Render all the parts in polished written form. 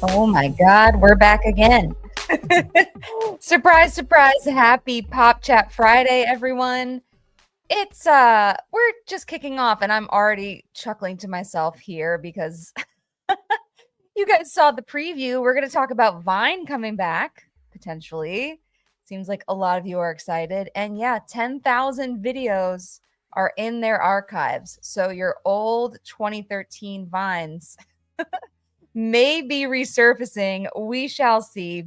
Oh my God, we're back again. Surprise, surprise. Happy Pop Chat Friday, everyone. It's we're just kicking off and I'm already chuckling to myself here because you guys saw the preview. We're going to talk about Vine coming back potentially. Seems like a lot of you are excited. And yeah, 10,000 videos are in their archives. So your old 2013 Vines may be resurfacing. We shall see.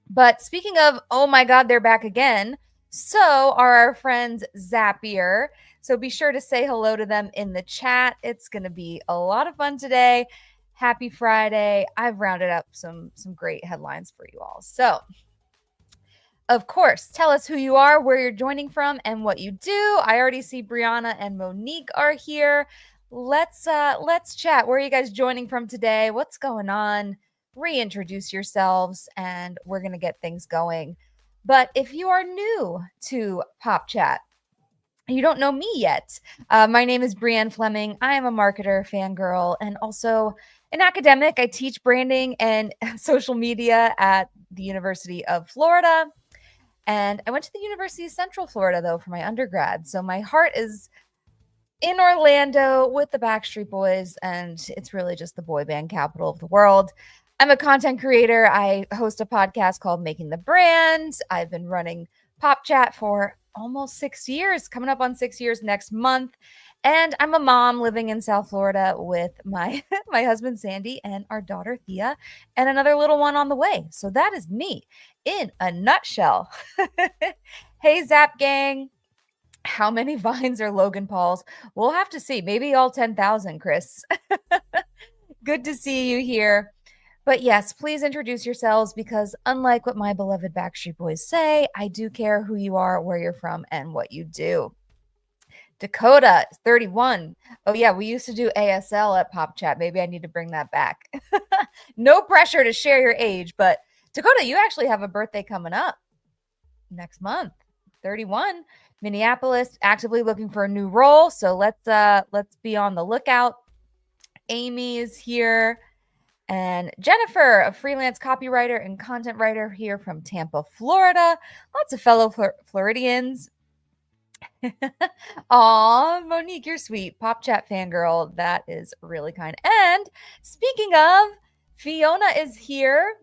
But speaking of, oh my God, they're back again. So are our friends Zapier. So be sure to say hello to them in the chat. It's going to be a lot of fun today. Happy Friday. I've rounded up some great headlines for you all. So, of course, tell us who you are, where you're joining from, and what you do. I already see Brianna and Monique are here. Let's chat. Where are you guys joining from today? What's going on? Reintroduce yourselves, and we're gonna get things going. But if you are new to Pop Chat, you don't know me yet. My name is Brianne Fleming. I am a marketer, fangirl, and also an academic. I teach branding and social media at the University of Florida. And I went to the University of Central Florida, though, for my undergrad. So my heart is in Orlando with the Backstreet Boys, and it's really just the boy band capital of the world. I'm a content creator. I host a podcast called Making the Brand. I've been running Pop Chat for almost 6 years, coming up on 6 years next month. And I'm a mom living in South Florida with my my husband Sandy and our daughter Thea and another little one on the way. So that is me in a nutshell. Hey Zap Gang. How many Vines are Logan Pauls? We'll have to see. Maybe all 10,000, Chris. Good to see you here. But yes, please introduce yourselves because unlike what my beloved Backstreet Boys say, I do care who you are, where you're from, and what you do. Dakota, 31. Oh, yeah, we used to do ASL at Pop Chat. Maybe I need to bring that back. No pressure to share your age, but Dakota, you actually have a birthday coming up next month. 31. Minneapolis, actively looking for a new role. So let's be on the lookout. Amy is here. And Jennifer, a freelance copywriter and content writer here from Tampa, Florida. Lots of fellow Floridians. Aw, Monique, you're sweet. Pop Chat fangirl. That is really kind. And speaking of, Fiona is here.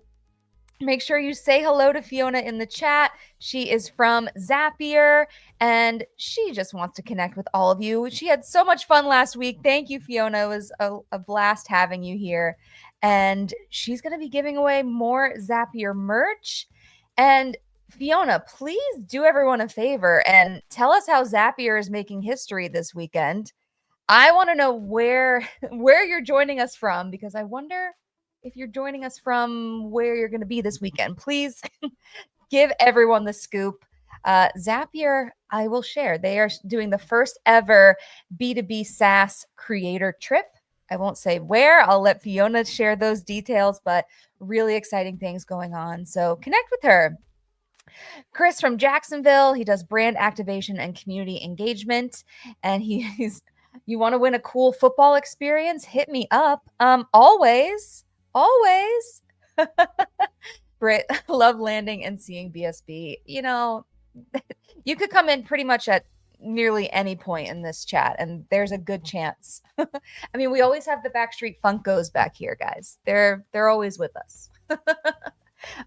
Make sure you say hello to Fiona in the chat. She is from Zapier, and she just wants to connect with all of you. She had so much fun last week. Thank you, Fiona. It was a blast having you here. And she's going to be giving away more Zapier merch. And Fiona, please do everyone a favor and tell us how Zapier is making history this weekend. I want to know where you're joining us from because I wonder if you're joining us from where you're going to be this weekend. Please give everyone the scoop. Zapier, I will share. They are doing the first ever B2B SaaS creator trip. I won't say where. I'll let Fiona share those details, but really exciting things going on. So connect with her. Chris from Jacksonville, he does brand activation and community engagement. And he's, you want to win a cool football experience? Hit me up. Always. Britt, love landing and seeing BSB. You know, you could come in pretty much at nearly any point in this chat, and there's a good chance. I mean, we always have the Backstreet Funkos back here, guys. They're always with us.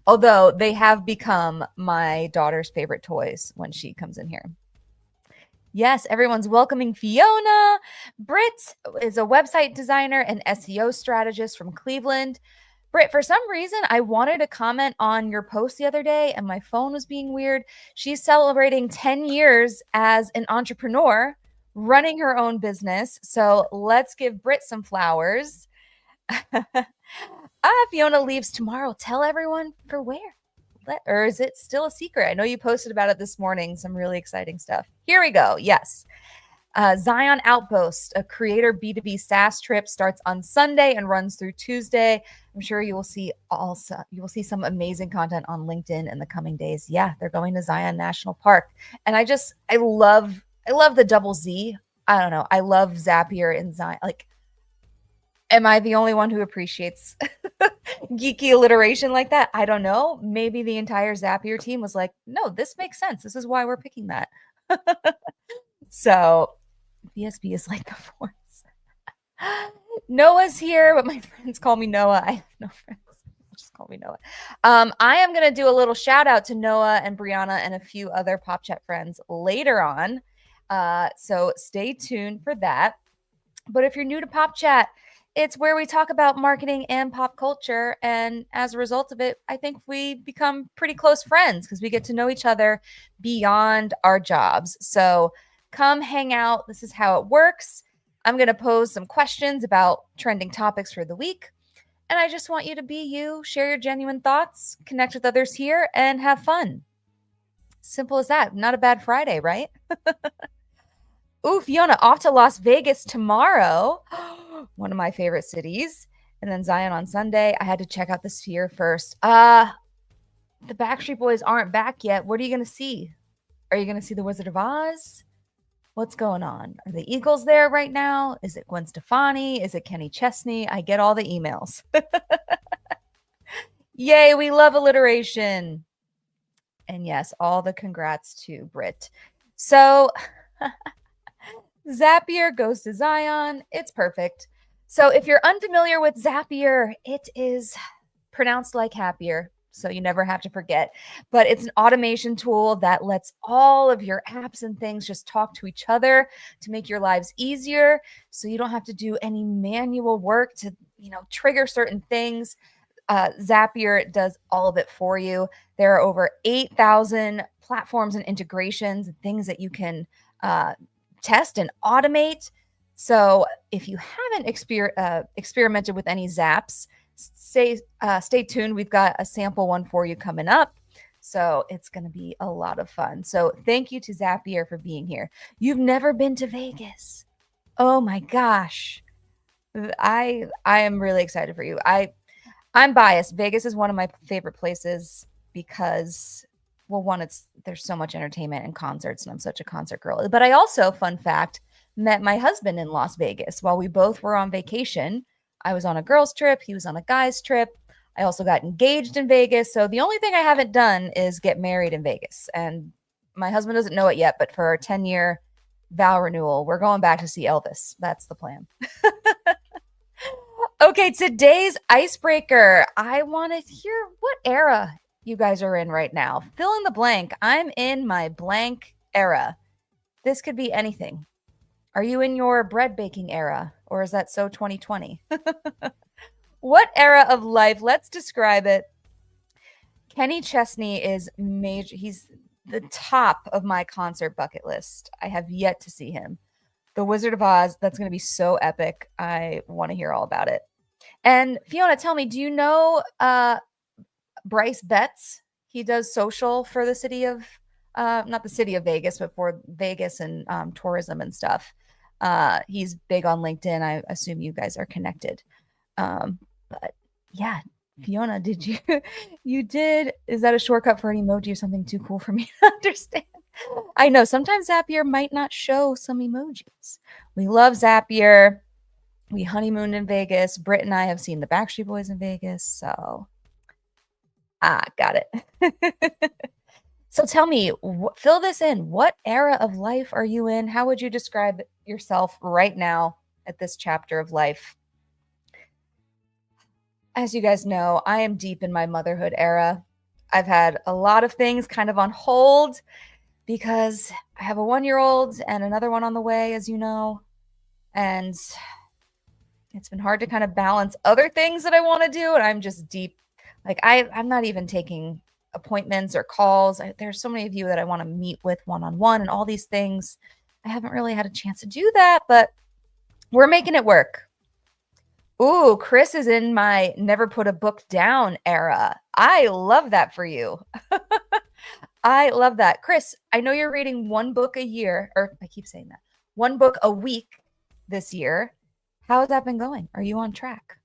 Although they have become my daughter's favorite toys when she comes in here. Yes, everyone's welcoming Fiona. Britt is a website designer and SEO strategist from Cleveland. Britt, for some reason, I wanted to comment on your post the other day and my phone was being weird. She's celebrating 10 years as an entrepreneur, running her own business. So let's give Britt some flowers. Fiona leaves tomorrow. Tell everyone for where. Or is it still a secret? I know you posted about it this morning. Some really exciting stuff. Here we go. Yes. Zion Outpost, a creator B2B SaaS trip, starts on Sunday and runs through Tuesday. I'm sure you will see some amazing content on LinkedIn in the coming days. Yeah, they're going to Zion National Park. And I love the double Z. I don't know. I love Zapier and Zion. Like Am I the only one who appreciates geeky alliteration like that? I don't know. Maybe the entire Zapier team was like, no, this makes sense. This is why we're picking that. So VSB is like the force. Noah's here, but my friends call me Noah. I have no friends. Just call me Noah. I am going to do a little shout out to Noah and Brianna and a few other Pop Chat friends later on. So stay tuned for that. But if you're new to Pop Chat, it's where we talk about marketing and pop culture. And as a result of it, I think we become pretty close friends because we get to know each other beyond our jobs. So come hang out. This is how it works. I'm going to pose some questions about trending topics for the week. And I just want you to be you, share your genuine thoughts, connect with others here, and have fun. Simple as that. Not a bad Friday, right? Ooh, Fiona, off to Las Vegas tomorrow. One of my favorite cities. And then Zion on Sunday. I had to check out the Sphere first. The Backstreet Boys aren't back yet. What are you going to see? Are you going to see The Wizard of Oz? What's going on? Are the Eagles there right now? Is it Gwen Stefani? Is it Kenny Chesney? I get all the emails. Yay, we love alliteration. And yes, all the congrats to Brit. So Zapier goes to Zion. It's perfect. So if you're unfamiliar with Zapier, it is pronounced like happier. So you never have to forget. But it's an automation tool that lets all of your apps and things just talk to each other to make your lives easier. So you don't have to do any manual work to, trigger certain things. Zapier does all of it for you. There are over 8,000 platforms and integrations and things that you can test and automate. So if you haven't experimented with any Zaps, stay tuned. We've got a sample one for you coming up. So it's going to be a lot of fun. So thank you to Zapier for being here. You've never been to Vegas. Oh my gosh. I am really excited for you. I'm biased. Vegas is one of my favorite places because, well, one, there's so much entertainment and concerts, and I'm such a concert girl. But I also, fun fact, met my husband in Las Vegas while we both were on vacation. I was on a girls' trip. He was on a guys' trip. I also got engaged in Vegas. So the only thing I haven't done is get married in Vegas. And my husband doesn't know it yet, but for our 10-year vow renewal, we're going back to see Elvis. That's the plan. Okay, today's icebreaker. I want to hear what era you guys are in right now. Fill in the blank. I'm in my blank era. This could be anything. Are you in your bread baking era, or is that so 2020? What era of life? Let's describe it. Kenny Chesney is major. He's the top of my concert bucket list. I have yet to see him. The Wizard of Oz, that's going to be so epic. I want to hear all about it. And Fiona, tell me, do you know Bryce Betts? He does social for the city of, not the city of Vegas, but for Vegas and tourism and stuff. He's big on LinkedIn. I assume you guys are connected. But yeah, Fiona, did you did, is that a shortcut for an emoji or something too cool for me to understand? I know sometimes Zapier might not show some emojis. We love Zapier. We honeymooned in Vegas. Britt and I have seen the Backstreet Boys in Vegas. So, got it. So tell me, fill this in. What era of life are you in? How would you describe yourself right now at this chapter of life? As you guys know, I am deep in my motherhood era. I've had a lot of things kind of on hold because I have a 1-year-old and another one on the way, as you know. And it's been hard to kind of balance other things that I want to do. And I'm just deep. Like I'm not even taking appointments or calls. There's so many of you that I want to meet with one-on-one and all these things. I haven't really had a chance to do that, but we're making it work. Ooh, Chris is in my never put a book down era. I love that for you. I love that. Chris, I know you're reading one book a year, or I keep saying that, one book a week this year. How has that been going? Are you on track?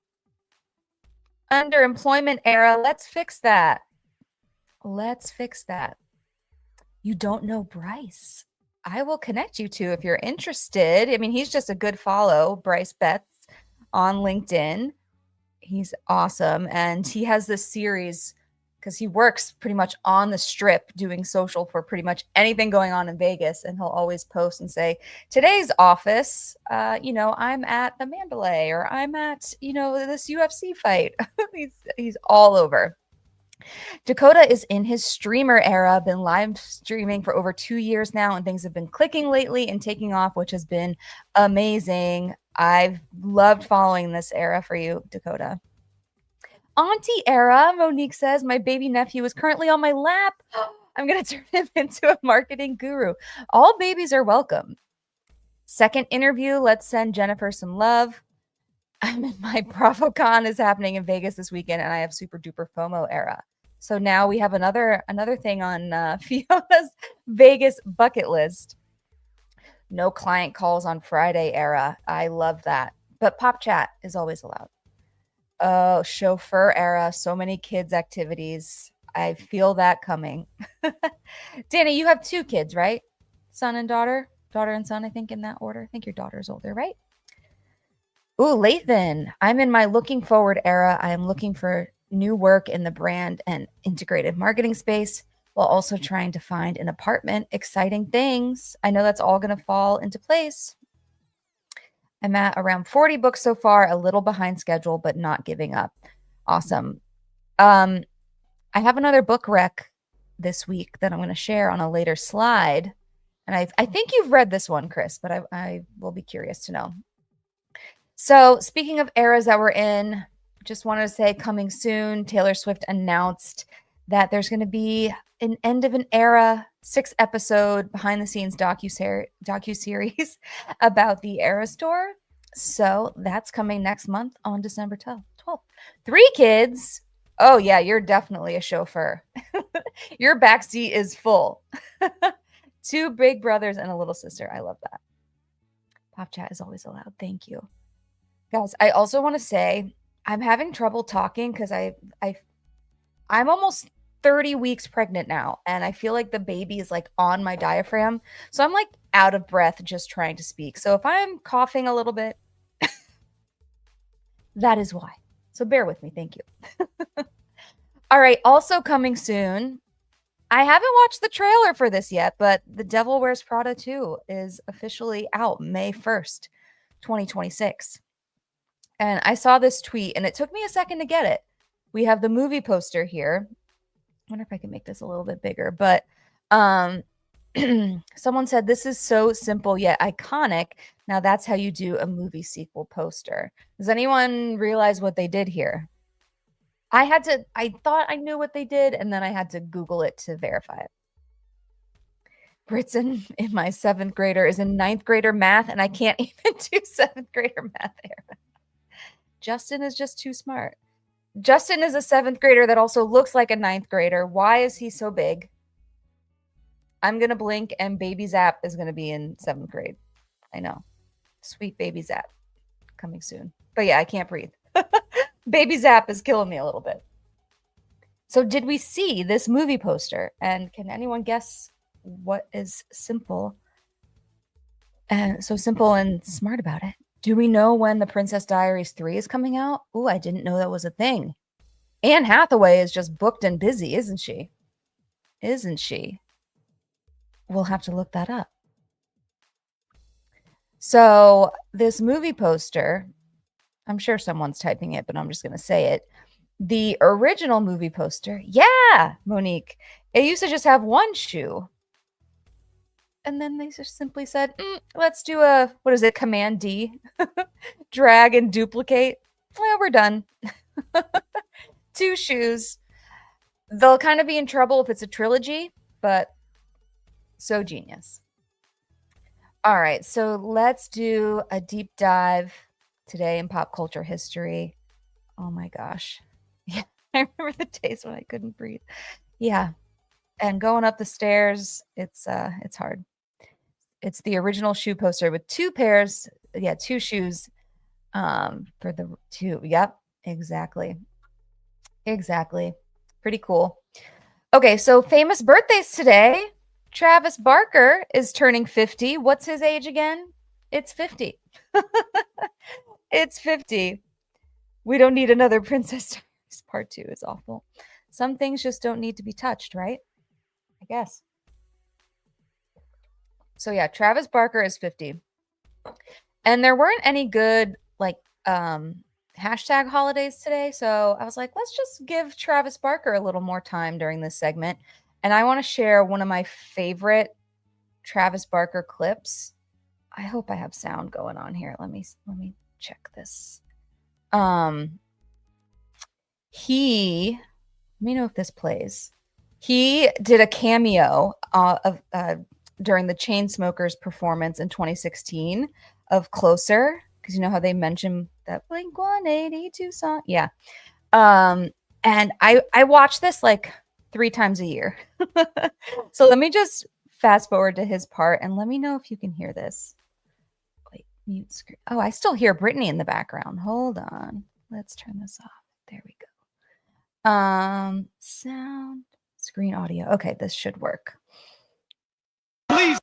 Underemployment era. Let's fix that. Let's fix that. You don't know Bryce. I will connect you to if you're interested. I mean, he's just a good follow, Bryce Betts. on LinkedIn. He's awesome. And he has this series because he works pretty much on the strip doing social for pretty much anything going on in Vegas. And he'll always post and say, today's office, I'm at the Mandalay or I'm at, this UFC fight. he's all over. Dakota is in his streamer era, been live streaming for over 2 years now, and things have been clicking lately and taking off, which has been amazing. I've loved following this era for you, Dakota. Auntie era, Monique says, my baby nephew is currently on my lap. I'm going to turn him into a marketing guru. All babies are welcome. Second interview, let's send Jennifer some love. I'm in my BravoCon is happening in Vegas this weekend, and I have super duper FOMO era. So now we have another thing on Fiona's Vegas bucket list. No client calls on Friday era. I love that. But pop chat is always allowed. Oh, chauffeur era. So many kids' activities. I feel that coming. Danny, you have 2 kids, right? Son and daughter? Daughter and son, I think, in that order. I think your daughter's older, right? Ooh, Lathan. I'm in my looking forward era. I am looking for new work in the brand and integrated marketing space while also trying to find an apartment. Exciting things. I know that's all going to fall into place. I'm at around 40 books so far, a little behind schedule, but not giving up. Awesome. I have another book rec this week that I'm going to share on a later slide. And I think you've read this one, Chris, but I will be curious to know. So speaking of eras that we're in, just wanted to say coming soon, Taylor Swift announced that there's going to be an end of an era 6-episode behind the scenes docuseries about the Eras Tour. So that's coming next month on December 12th. 3 kids. Oh yeah, you're definitely a chauffeur. Your backseat is full. 2 big brothers and a little sister. I love that. Pop chat is always allowed. Thank you. Guys, I also want to say I'm having trouble talking because I'm almost 30 weeks pregnant now, and I feel like the baby is like on my diaphragm. So I'm like out of breath just trying to speak. So if I'm coughing a little bit, that is why. So bear with me. Thank you. All right. Also coming soon. I haven't watched the trailer for this yet, but The Devil Wears Prada 2 is officially out May 1st, 2026. And I saw this tweet, and it took me a second to get it. We have the movie poster here. I wonder if I can make this a little bit bigger, but someone said, this is so simple yet iconic. Now that's how you do a movie sequel poster. Does anyone realize what they did here? I thought I knew what they did, and then I had to Google it to verify it. Britson in my 7th grader is in 9th grader math, and I can't even do 7th grader math there. Justin is just too smart. Justin is a 7th grader that also looks like a 9th grader. Why is he so big? I'm going to blink, and baby Zap is going to be in 7th grade. I know. Sweet baby Zap coming soon. But yeah, I can't breathe. Baby Zap is killing me a little bit. So did we see this movie poster? And can anyone guess what is simple and so simple and smart about it? Do we know when The Princess Diaries 3 is coming out? Oh, I didn't know that was a thing. Anne Hathaway is just booked and busy, isn't she? Isn't she? We'll have to look that up. So this movie poster, I'm sure someone's typing it, but I'm just going to say it. The original movie poster, yeah, Monique, it used to just have one shoe. And then they just simply said, let's do a, what is it, Command D? Drag and duplicate. Well, we're done. 2 shoes. They'll kind of be in trouble if it's a trilogy, but so genius. All right, so let's do a deep dive today in pop culture history. Oh my gosh. Yeah, I remember the days when I couldn't breathe. Yeah. And going up the stairs, it's hard. It's the original shoe poster with 2 pairs. Yeah, 2 shoes for the 2. Yep, exactly. Exactly. Pretty cool. Okay, so famous birthdays today. Travis Barker is turning 50. What's his age again? It's 50. It's 50. We don't need another Princess Diaries. Part 2 is awful. Some things just don't need to be touched, right? I guess. So yeah, Travis Barker is 50. And there weren't any good hashtag holidays today. So I was like, let's just give Travis Barker a little more time during this segment. And I want to share one of my favorite Travis Barker clips. I hope I have sound going on here. Let me check this. Let me know if this plays. He did a cameo during the Chainsmokers performance in 2016 of Closer, because you know how they mentioned that Blink 182 song? Yeah. And I watch this like 3 times a year. So let me just fast forward to his part and let me know if you can hear this. Wait, mute screen. Oh, I still hear Britney in the background. Hold on. Let's turn this off. There we go. Sound, screen audio. Okay, this should work. Please.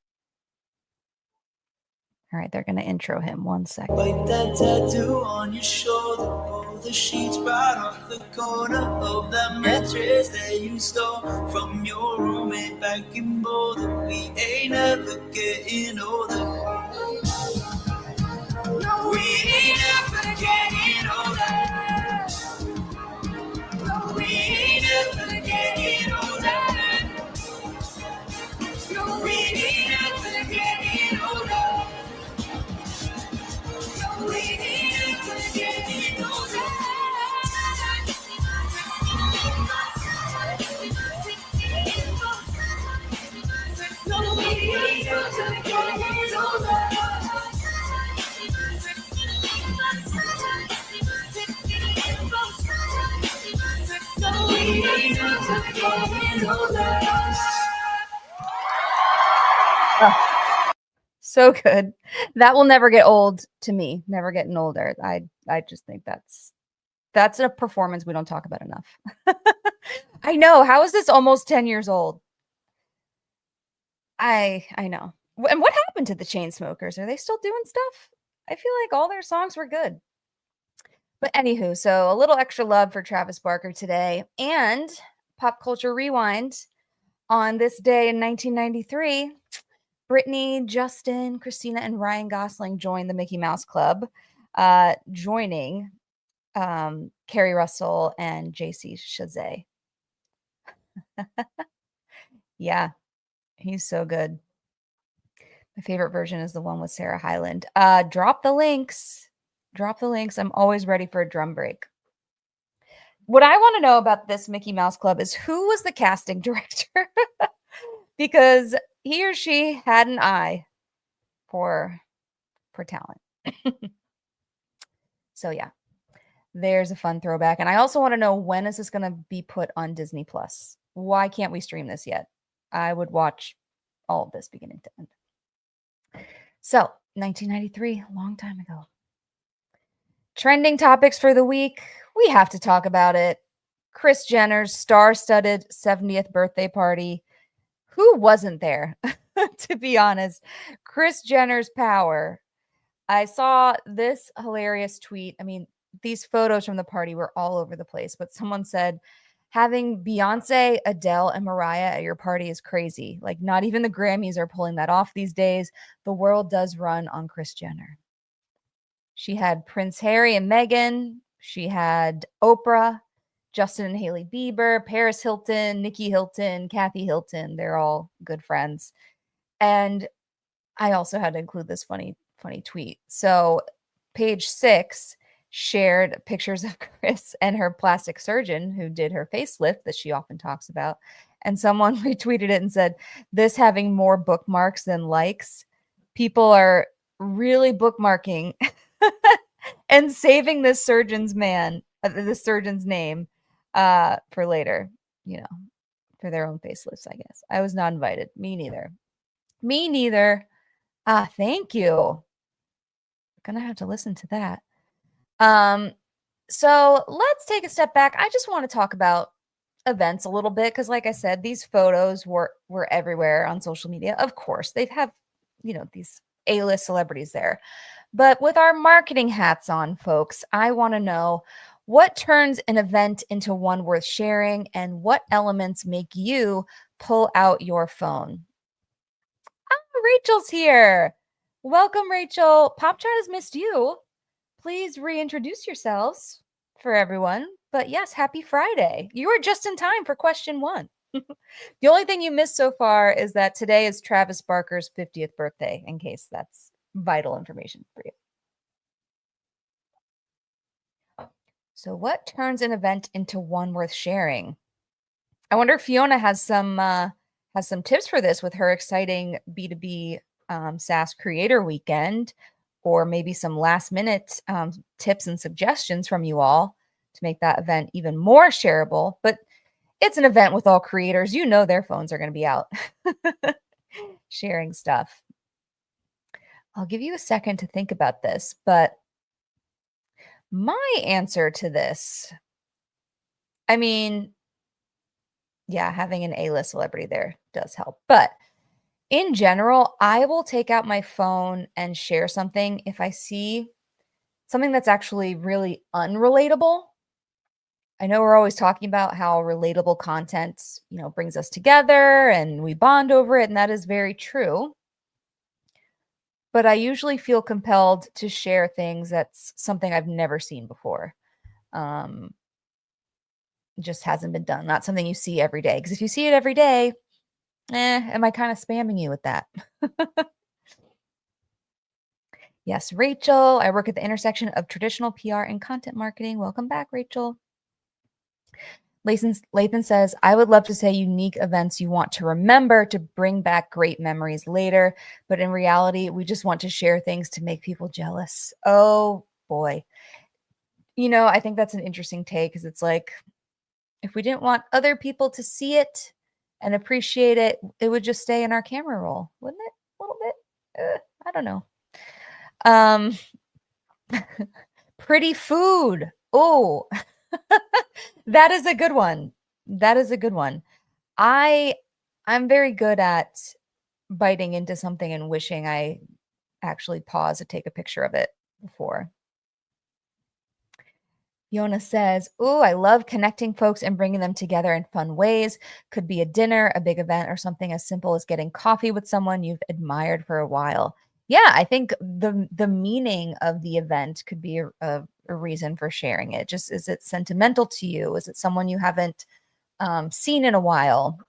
All right, they're going to intro him. 1 second. Like that tattoo on your shoulder, pull the sheets right off the corner of that mattress that you stole from your roommate back in Boulder. We ain't ever getting older. No, we ain't ever getting older. No, we ain't ever getting older. No, we ain't ever getting older. Oh, so good. That will never get old to me. Never getting older. I just think that's a performance we don't talk about enough. I know. How is this almost 10 years old? I know. And what happened to the Chainsmokers? Are they still doing stuff? I feel like all their songs were good. But anywho, so a little extra love for Travis Barker today. And Pop Culture Rewind on this day in 1993. Britney, Justin, Christina, and Ryan Gosling joined the Mickey Mouse Club, joining Kerry Russell and JC Chasez. Yeah, he's so good. My favorite version is the one with Sarah Hyland. Drop the links. Drop the links. I'm always ready for a drum break. What I want to know about this Mickey Mouse Club is who was the casting director? Because he or she had an eye for talent. So yeah, there's a fun throwback. And I also want to know, when is this going to be put on Disney Plus? Why can't we stream this yet? I would watch all of this beginning to end. So 1993, a long time ago. Trending topics for the week. We have to talk about it. Kris Jenner's star-studded 70th birthday party. Who wasn't there? To be honest, Kris Jenner's power. I saw this hilarious tweet. I mean, these photos from the party were all over the place, but someone said, having Beyonce, Adele, and Mariah at your party is crazy. Like, not even the Grammys are pulling that off these days. The world does run on Kris Jenner. She had Prince Harry and Meghan. She had Oprah, Justin and Hailey Bieber, Paris Hilton, Nikki Hilton, Kathy Hilton. They're all good friends. And I also had to include this funny tweet. So Page 6 shared pictures of Kris and her plastic surgeon who did her facelift that she often talks about. And someone retweeted it and said, this having more bookmarks than likes. People are really bookmarking and saving this surgeon's name for later, for their own facelifts, I guess. I was not invited. Me neither. Thank you. Gonna have to listen to that. So let's take a step back. I just want to talk about events a little bit, because like I said, these photos were everywhere on social media. Of course, they have, these A-list celebrities there. But with our marketing hats on, folks, I want to know what turns an event into one worth sharing and what elements make you pull out your phone. Rachel's here. Welcome, Rachel. Pop Chat has missed you. Please reintroduce yourselves for everyone. But yes, happy Friday. You are just in time for question 1. The only thing you missed so far is that today is Travis Barker's 50th birthday, in case that's vital information for you. So what turns an event into one worth sharing? I wonder if Fiona has some tips for this with her exciting B2B SaaS creator weekend, or maybe some last minute tips and suggestions from you all to make that event even more shareable. But it's an event with all creators. You know their phones are going to be out sharing stuff. I'll give you a second to think about this, but my answer to this, I mean, yeah, having an A-list celebrity there does help. But in general, I will take out my phone and share something if I see something that's actually really unrelatable. I know we're always talking about how relatable content, brings us together and we bond over it, and that is very true. But I usually feel compelled to share things that's something I've never seen before. Just hasn't been done. Not something you see every day. Because if you see it every day, am I kind of spamming you with that? Yes, Rachel. I work at the intersection of traditional PR and content marketing. Welcome back, Rachel. Lathan says, I would love to say unique events you want to remember to bring back great memories later. But in reality, we just want to share things to make people jealous. Oh, boy. I think that's an interesting take because it's like, if we didn't want other people to see it and appreciate it, it would just stay in our camera roll, wouldn't it? A little bit. I don't know. Pretty food. Oh, that is a good one. I'm very good at biting into something and wishing I actually pause to take a picture of it before. Yona says, "Ooh, I love connecting folks and bringing them together in fun ways. Could be a dinner, a big event, or something as simple as getting coffee with someone you've admired for a while." Yeah, I think the meaning of the event could be a reason for sharing it. Just, is it sentimental to you? Is it someone you haven't seen in a while?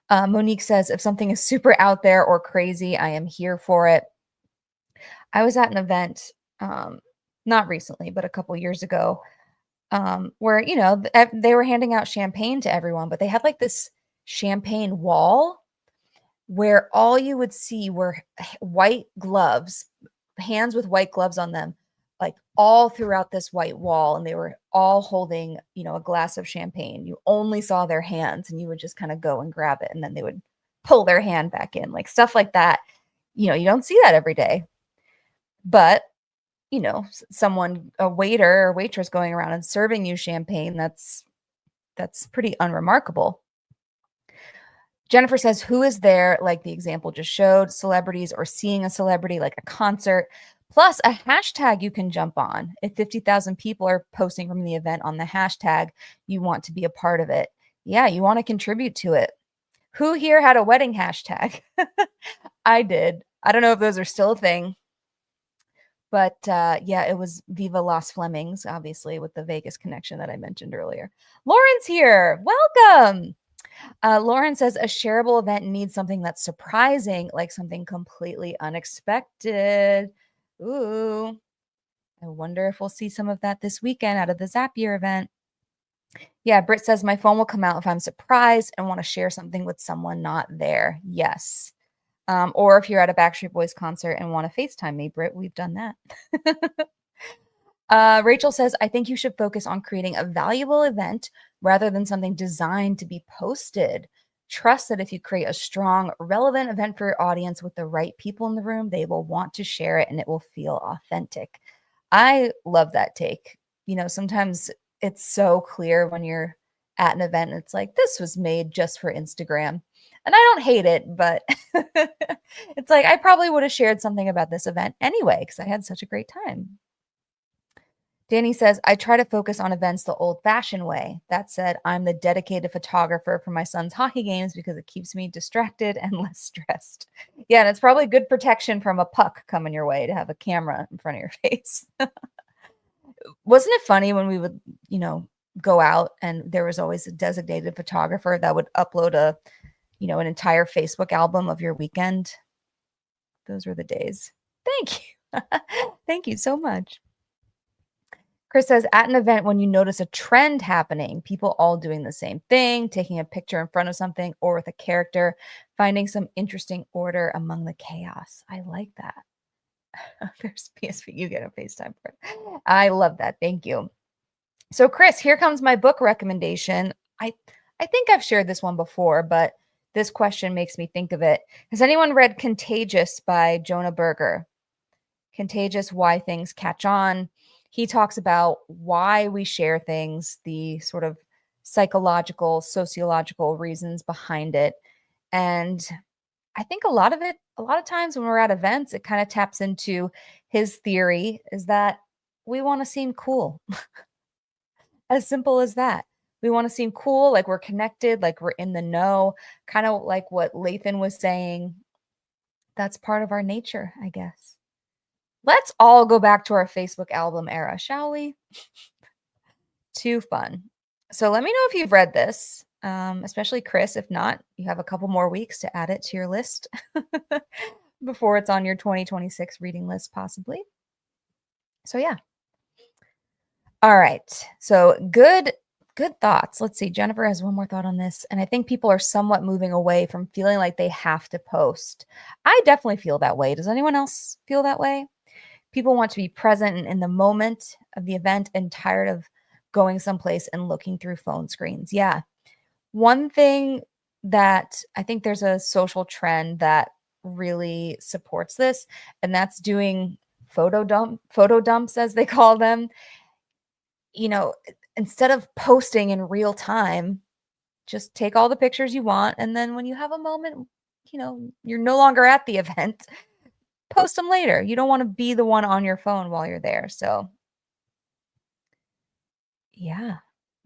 Monique says, if something is super out there or crazy, I am here for it. I was at an event, not recently, but a couple years ago, where, they were handing out champagne to everyone, but they had like this champagne wall where all you would see were white gloves, hands with white gloves on them, like all throughout this white wall. And they were all holding, a glass of champagne. You only saw their hands and you would just kind of go and grab it. And then they would pull their hand back in, like stuff like that. You don't see that every day. But, someone, a waiter or waitress going around and serving you champagne, that's pretty unremarkable. Jennifer says, who is there, like the example just showed, celebrities or seeing a celebrity like a concert, plus a hashtag you can jump on. If 50,000 people are posting from the event on the hashtag, you want to be a part of it. Yeah, you want to contribute to it. Who here had a wedding hashtag? I did. I don't know if those are still a thing. But yeah, it was Viva Las Flemings, obviously, with the Vegas connection that I mentioned earlier. Lauren's here. Welcome. Lauren says a shareable event needs something that's surprising, like something completely unexpected. Ooh, I wonder if we'll see some of that this weekend out of the Zapier event. Yeah, Britt says my phone will come out if I'm surprised and want to share something with someone not there. Yes. Or if you're at a Backstreet Boys concert and want to FaceTime me, Britt, we've done that. Rachel says, I think you should focus on creating a valuable event rather than something designed to be posted. Trust that if you create a strong, relevant event for your audience with the right people in the room, they will want to share it and it will feel authentic. I love that take. Sometimes it's so clear when you're at an event and it's like, this was made just for Instagram. And I don't hate it, but it's like I probably would have shared something about this event anyway because I had such a great time. Danny says, I try to focus on events the old fashioned way. That said, I'm the dedicated photographer for my son's hockey games because it keeps me distracted and less stressed. Yeah, and it's probably good protection from a puck coming your way to have a camera in front of your face. Wasn't it funny when we would, go out and there was always a designated photographer that would upload an entire Facebook album of your weekend? Those were the days. Thank you. Thank you so much. Chris says, at an event, when you notice a trend happening, people all doing the same thing, taking a picture in front of something or with a character, finding some interesting order among the chaos. I like that. There's PSP. You get a FaceTime for it. I love that. Thank you. So, Chris, here comes my book recommendation. I think I've shared this one before, but this question makes me think of it. Has anyone read Contagious by Jonah Berger? Contagious, Why Things Catch On. He talks about why we share things, the sort of psychological, sociological reasons behind it. And I think a lot of times when we're at events, it kind of taps into his theory is that we want to seem cool. As simple as that. We want to seem cool, like we're connected, like we're in the know, kind of like what Lathan was saying. That's part of our nature, I guess. Let's all go back to our Facebook album era, shall we? Too fun. So let me know if you've read this, especially Chris. If not, you have a couple more weeks to add it to your list before it's on your 2026 reading list, possibly. So yeah. All right. So good thoughts. Let's see. Jennifer has one more thought on this. And I think people are somewhat moving away from feeling like they have to post. I definitely feel that way. Does anyone else feel that way? People want to be present and in the moment of the event and tired of going someplace and looking through phone screens. Yeah. One thing that I think there's a social trend that really supports this, and that's doing photo dumps, as they call them. Instead of posting in real time, just take all the pictures you want. And then when you have a moment, you're no longer at the event, post them later. You don't want to be the one on your phone while you're there. So yeah,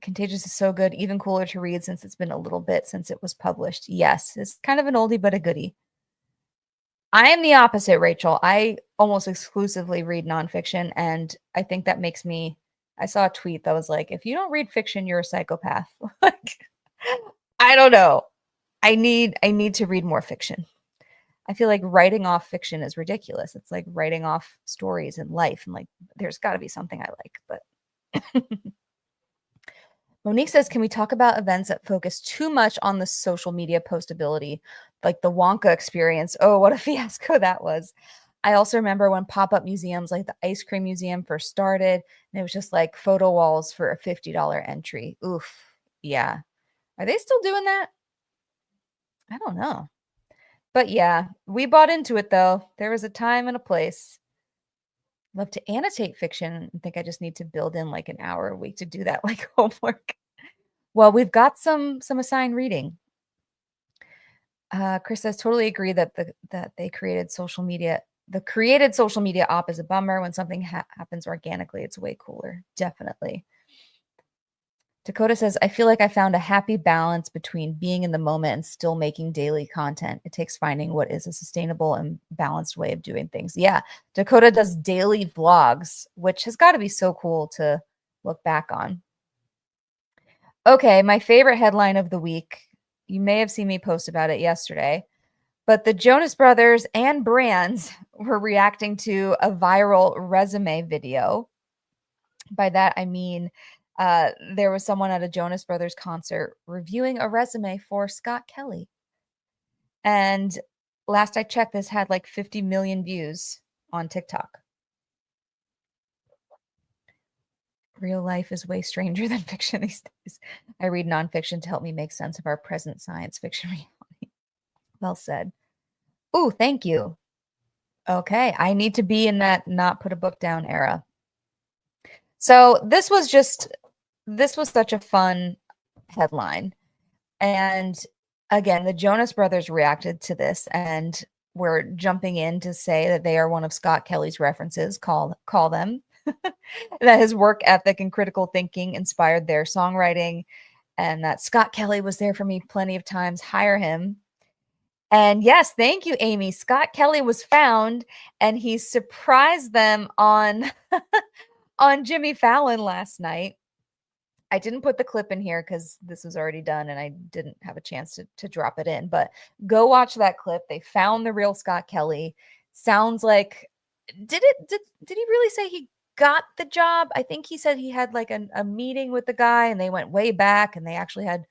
Contagious is so good, even cooler to read since it's been a little bit since it was published. Yes, it's kind of an oldie, but a goodie. I am the opposite, Rachel. I almost exclusively read nonfiction. And I think that makes me, I saw a tweet that was like, if you don't read fiction, you're a psychopath. I don't know. I need to read more fiction. I feel like writing off fiction is ridiculous. It's like writing off stories in life. And like, there's got to be something I like, but Monique says, can we talk about events that focus too much on the social media postability, like the Wonka experience? Oh, what a fiasco that was. I also remember when pop-up museums like the ice cream museum first started, and it was just like photo walls for a $50 entry. Oof. Yeah. Are they still doing that? I don't know. But yeah, we bought into it though. There was a time and a place. Love to annotate fiction. I think I just need to build in like an hour a week to do that, like homework. Well, we've got some assigned reading. Chris says, totally agree that they created social media. The created social media op is a bummer. When something happens organically, it's way cooler. Definitely. Dakota says, I feel like I found a happy balance between being in the moment and still making daily content. It takes finding what is a sustainable and balanced way of doing things. Yeah. Dakota does daily vlogs, which has got to be so cool to look back on. Okay. My favorite headline of the week. You may have seen me post about it yesterday, but the Jonas Brothers and brands were reacting to a viral resume video. By that, I mean, there was someone at a Jonas Brothers concert reviewing a resume for Scott Kelly. And last I checked, this had like 50 million views on TikTok. Real life is way stranger than fiction these days. I read nonfiction to help me make sense of our present science fiction reality. Well said. Ooh, thank you. Okay, I need to be in that not put a book down era. So this was such a fun headline. And Again, the Jonas Brothers reacted to this and we're jumping in to say that they are one of Scott Kelly's references. Call them. That his work ethic and critical thinking inspired their songwriting, and that Scott Kelly was there for me plenty of times. Hire him. And yes, thank you, Amy. Scott Kelly was found, and he surprised them on on Jimmy Fallon last night. I didn't put the clip in here because this was already done and I didn't have a chance to drop it in, but go watch that clip. They found the real Scott Kelly. Sounds like, did he really say he got the job? I think he said he had like a meeting with the guy and they went way back and they actually had,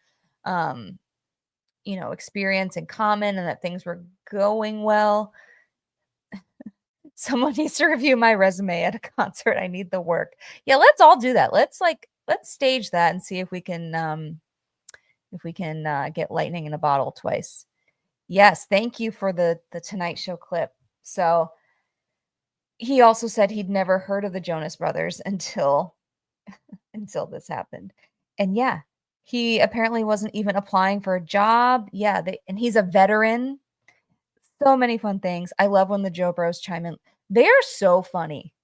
experience in common and that things were going well. Someone needs to review my resume at a concert. I need the work. Yeah, let's all do that. Let's stage that and see if we can get lightning in a bottle twice. Yes, thank you for the Tonight Show clip. So he also said he'd never heard of the Jonas Brothers until this happened. And yeah, he apparently wasn't even applying for a job. Yeah, and he's a veteran. So many fun things. I love when the Joe Bros chime in. They are so funny.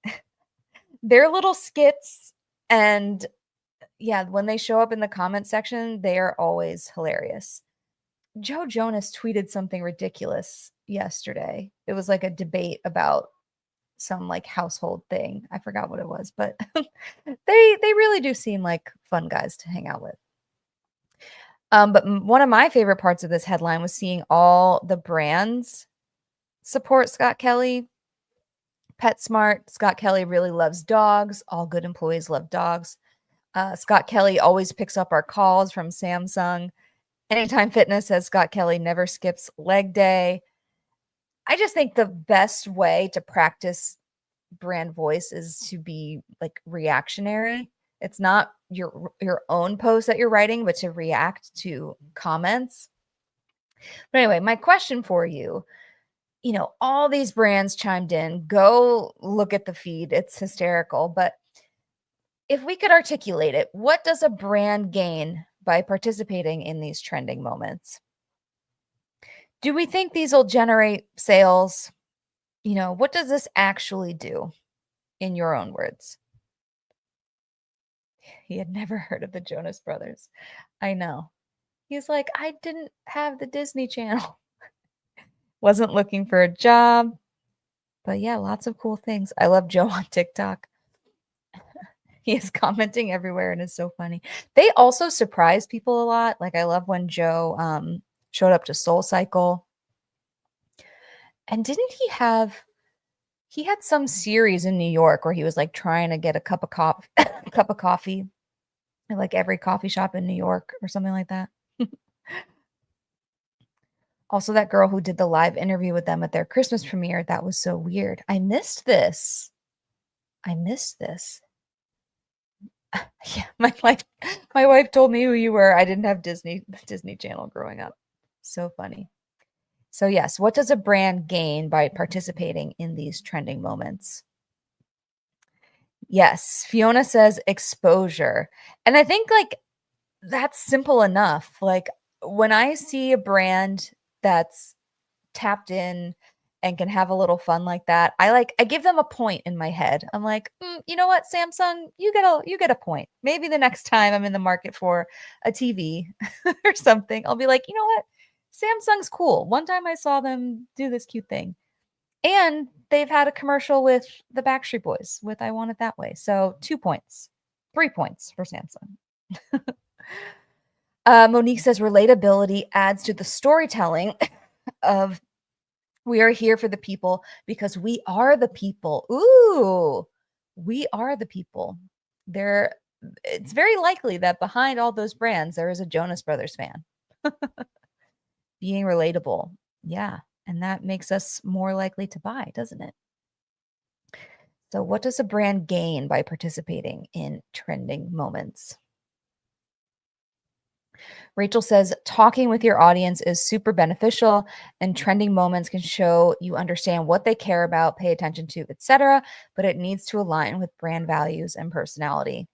Their little skits and yeah, when they show up in the comment section, they are always hilarious. Joe Jonas tweeted something ridiculous yesterday. It was like a debate about some like household thing. I forgot what it was, but they really do seem like fun guys to hang out with. But one of my favorite parts of this headline was seeing all the brands support Scott Kelly. PetSmart, Scott Kelly really loves dogs. All good employees love dogs. Scott Kelly always picks up our calls from Samsung. Anytime Fitness says Scott Kelly never skips leg day. I just think the best way to practice brand voice is to be like reactionary. It's not your own post that you're writing, but to react to comments. But anyway, my question for you, all these brands chimed in. Go look at the feed. It's hysterical. But if we could articulate it, what does a brand gain by participating in these trending moments? Do we think these will generate sales? What does this actually do in your own words? He had never heard of the Jonas Brothers. I know. He's like, I didn't have the Disney Channel. Wasn't looking for a job. But yeah, lots of cool things. I love Joe on TikTok. He is commenting everywhere and is so funny. They also surprise people a lot. Like I love when Joe showed up to Soul Cycle. And didn't he had some series in New York where he was like trying to get a cup of coffee at like every coffee shop in New York or something like that. Also, that girl who did the live interview with them at their Christmas premiere, that was so weird. I missed this. Yeah, my wife told me who you were. I didn't have Disney Channel growing up. So funny. So yes, what does a brand gain by participating in these trending moments? Yes, Fiona says exposure. And I think like that's simple enough. Like when I see a brand that's tapped in and can have a little fun like that, I give them a point in my head. I'm like, you know what, Samsung, you get a point. Maybe the next time I'm in the market for a TV or something, I'll be like, you know what, Samsung's cool. One time I saw them do this cute thing, and they've had a commercial with the Backstreet Boys with "I Want It That Way." So 2 points, 3 points for Samsung. Monique says relatability adds to the storytelling of we are here for the people because we are the people. Ooh, we are the people. It's very likely that behind all those brands, there is a Jonas Brothers fan. Being relatable. Yeah. And that makes us more likely to buy, doesn't it? So what does a brand gain by participating in trending moments? Rachel says, talking with your audience is super beneficial, and trending moments can show you understand what they care about, pay attention to, etc., but it needs to align with brand values and personality.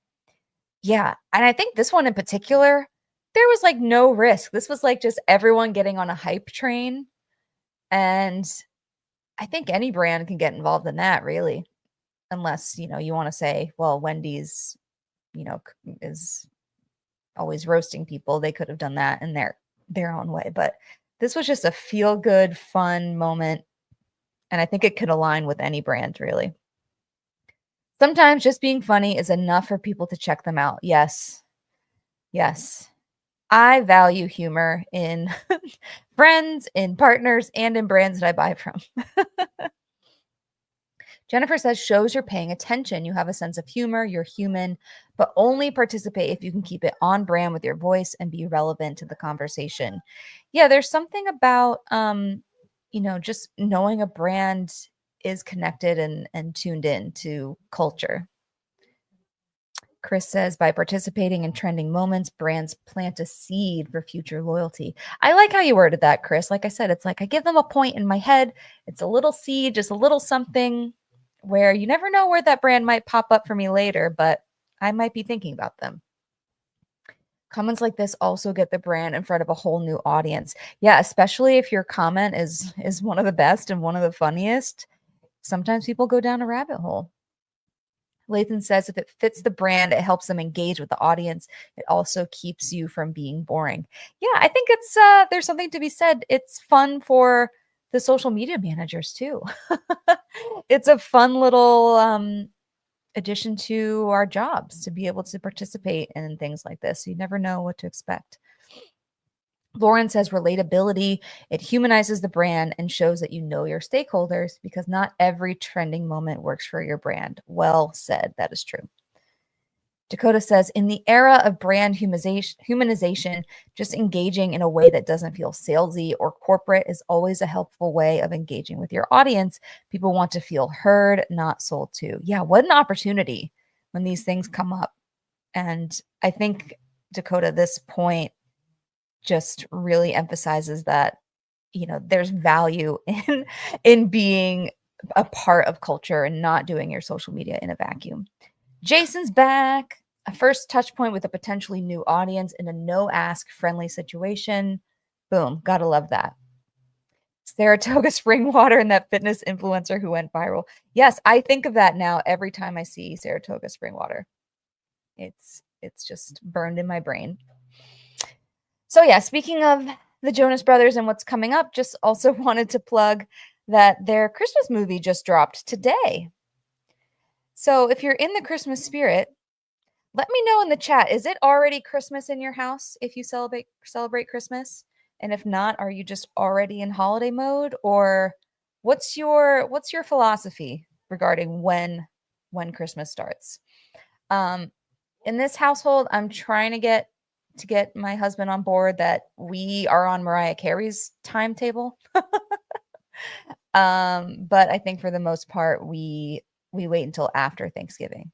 Yeah, and I think this one in particular, there was like no risk. This was like just everyone getting on a hype train. And I think any brand can get involved in that, really, unless, you want to say, well, Wendy's, is always roasting people. They could have done that in their own way. But this was just a feel good, fun moment. And I think it could align with any brand, really. Sometimes just being funny is enough for people to check them out. Yes. Yes. I value humor in friends, in partners, and in brands that I buy from. Jennifer says, shows you're paying attention. You have a sense of humor. You're human, but only participate if you can keep it on brand with your voice and be relevant to the conversation. Yeah, there's something about, just knowing a brand is connected and tuned in to culture. Chris says, by participating in trending moments, brands plant a seed for future loyalty. I like how you worded that, Chris. Like I said, it's like I give them a point in my head. It's a little seed, just a little something where you never know where that brand might pop up for me later, but I might be thinking about them. Comments like this also get the brand in front of a whole new audience. Yeah, especially if your comment is one of the best and one of the funniest. Sometimes people go down a rabbit hole. Lathan says if it fits the brand, it helps them engage with the audience. It also keeps you from being boring. Yeah, I think it's there's something to be said. It's fun for the social media managers too. It's a fun little addition to our jobs to be able to participate in things like this. You never know what to expect. Lauren says relatability, it humanizes the brand and shows that you know your stakeholders because not every trending moment works for your brand. Well said. That is true. Dakota says, in the era of brand humanization, just engaging in a way that doesn't feel salesy or corporate is always a helpful way of engaging with your audience. People want to feel heard, not sold to. Yeah, what an opportunity when these things come up. And I think, Dakota, this point just really emphasizes that, there's value in being a part of culture and not doing your social media in a vacuum. Jason's back. A first touch point with a potentially new audience in a no-ask friendly situation. Boom. Gotta love that. Saratoga spring water and that fitness influencer who went viral. Yes, I think of that now every time I see Saratoga spring water. It's just burned in my brain. So yeah, speaking of the Jonas Brothers and what's coming up, just also wanted to plug that their Christmas movie just dropped today. So if you're in the Christmas spirit, let me know in the chat. Is it already Christmas in your house if you celebrate Christmas? And if not, are you just already in holiday mode? Or what's your philosophy regarding when Christmas starts? In this household, I'm trying to get my husband on board that we are on Mariah Carey's timetable. But I think for the most part, we wait until after Thanksgiving.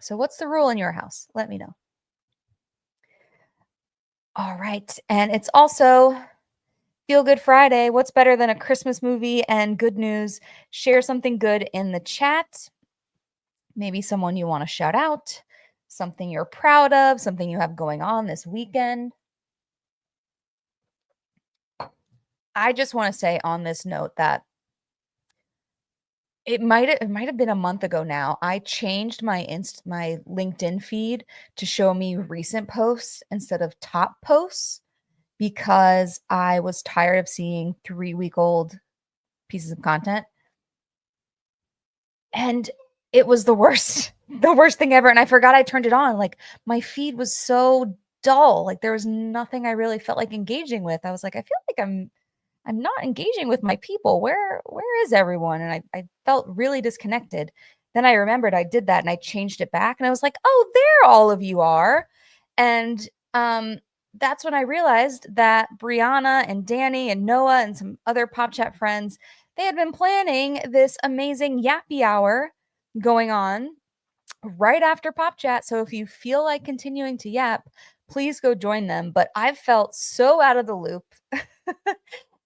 So what's the rule in your house? Let me know. All right. And it's also Feel Good Friday. What's better than a Christmas movie and good news? Share something good in the chat. Maybe someone you want to shout out, something you're proud of, something you have going on this weekend. I just want to say on this note that it might have been a month ago now. I changed my LinkedIn feed to show me recent posts instead of top posts because I was tired of seeing 3-week-old pieces of content. And it was the worst thing ever. And I forgot I turned it on. Like my feed was so dull. Like there was nothing I really felt like engaging with. I was like, I feel like I'm not engaging with my people. Where is everyone? And I felt really disconnected. Then I remembered I did that and I changed it back and I was like, oh, there all of you are. And that's when I realized that Brianna and Danny and Noah and some other Pop Chat friends, they had been planning this amazing yappy hour going on right after Pop Chat. So if you feel like continuing to yap, please go join them. But I've felt so out of the loop.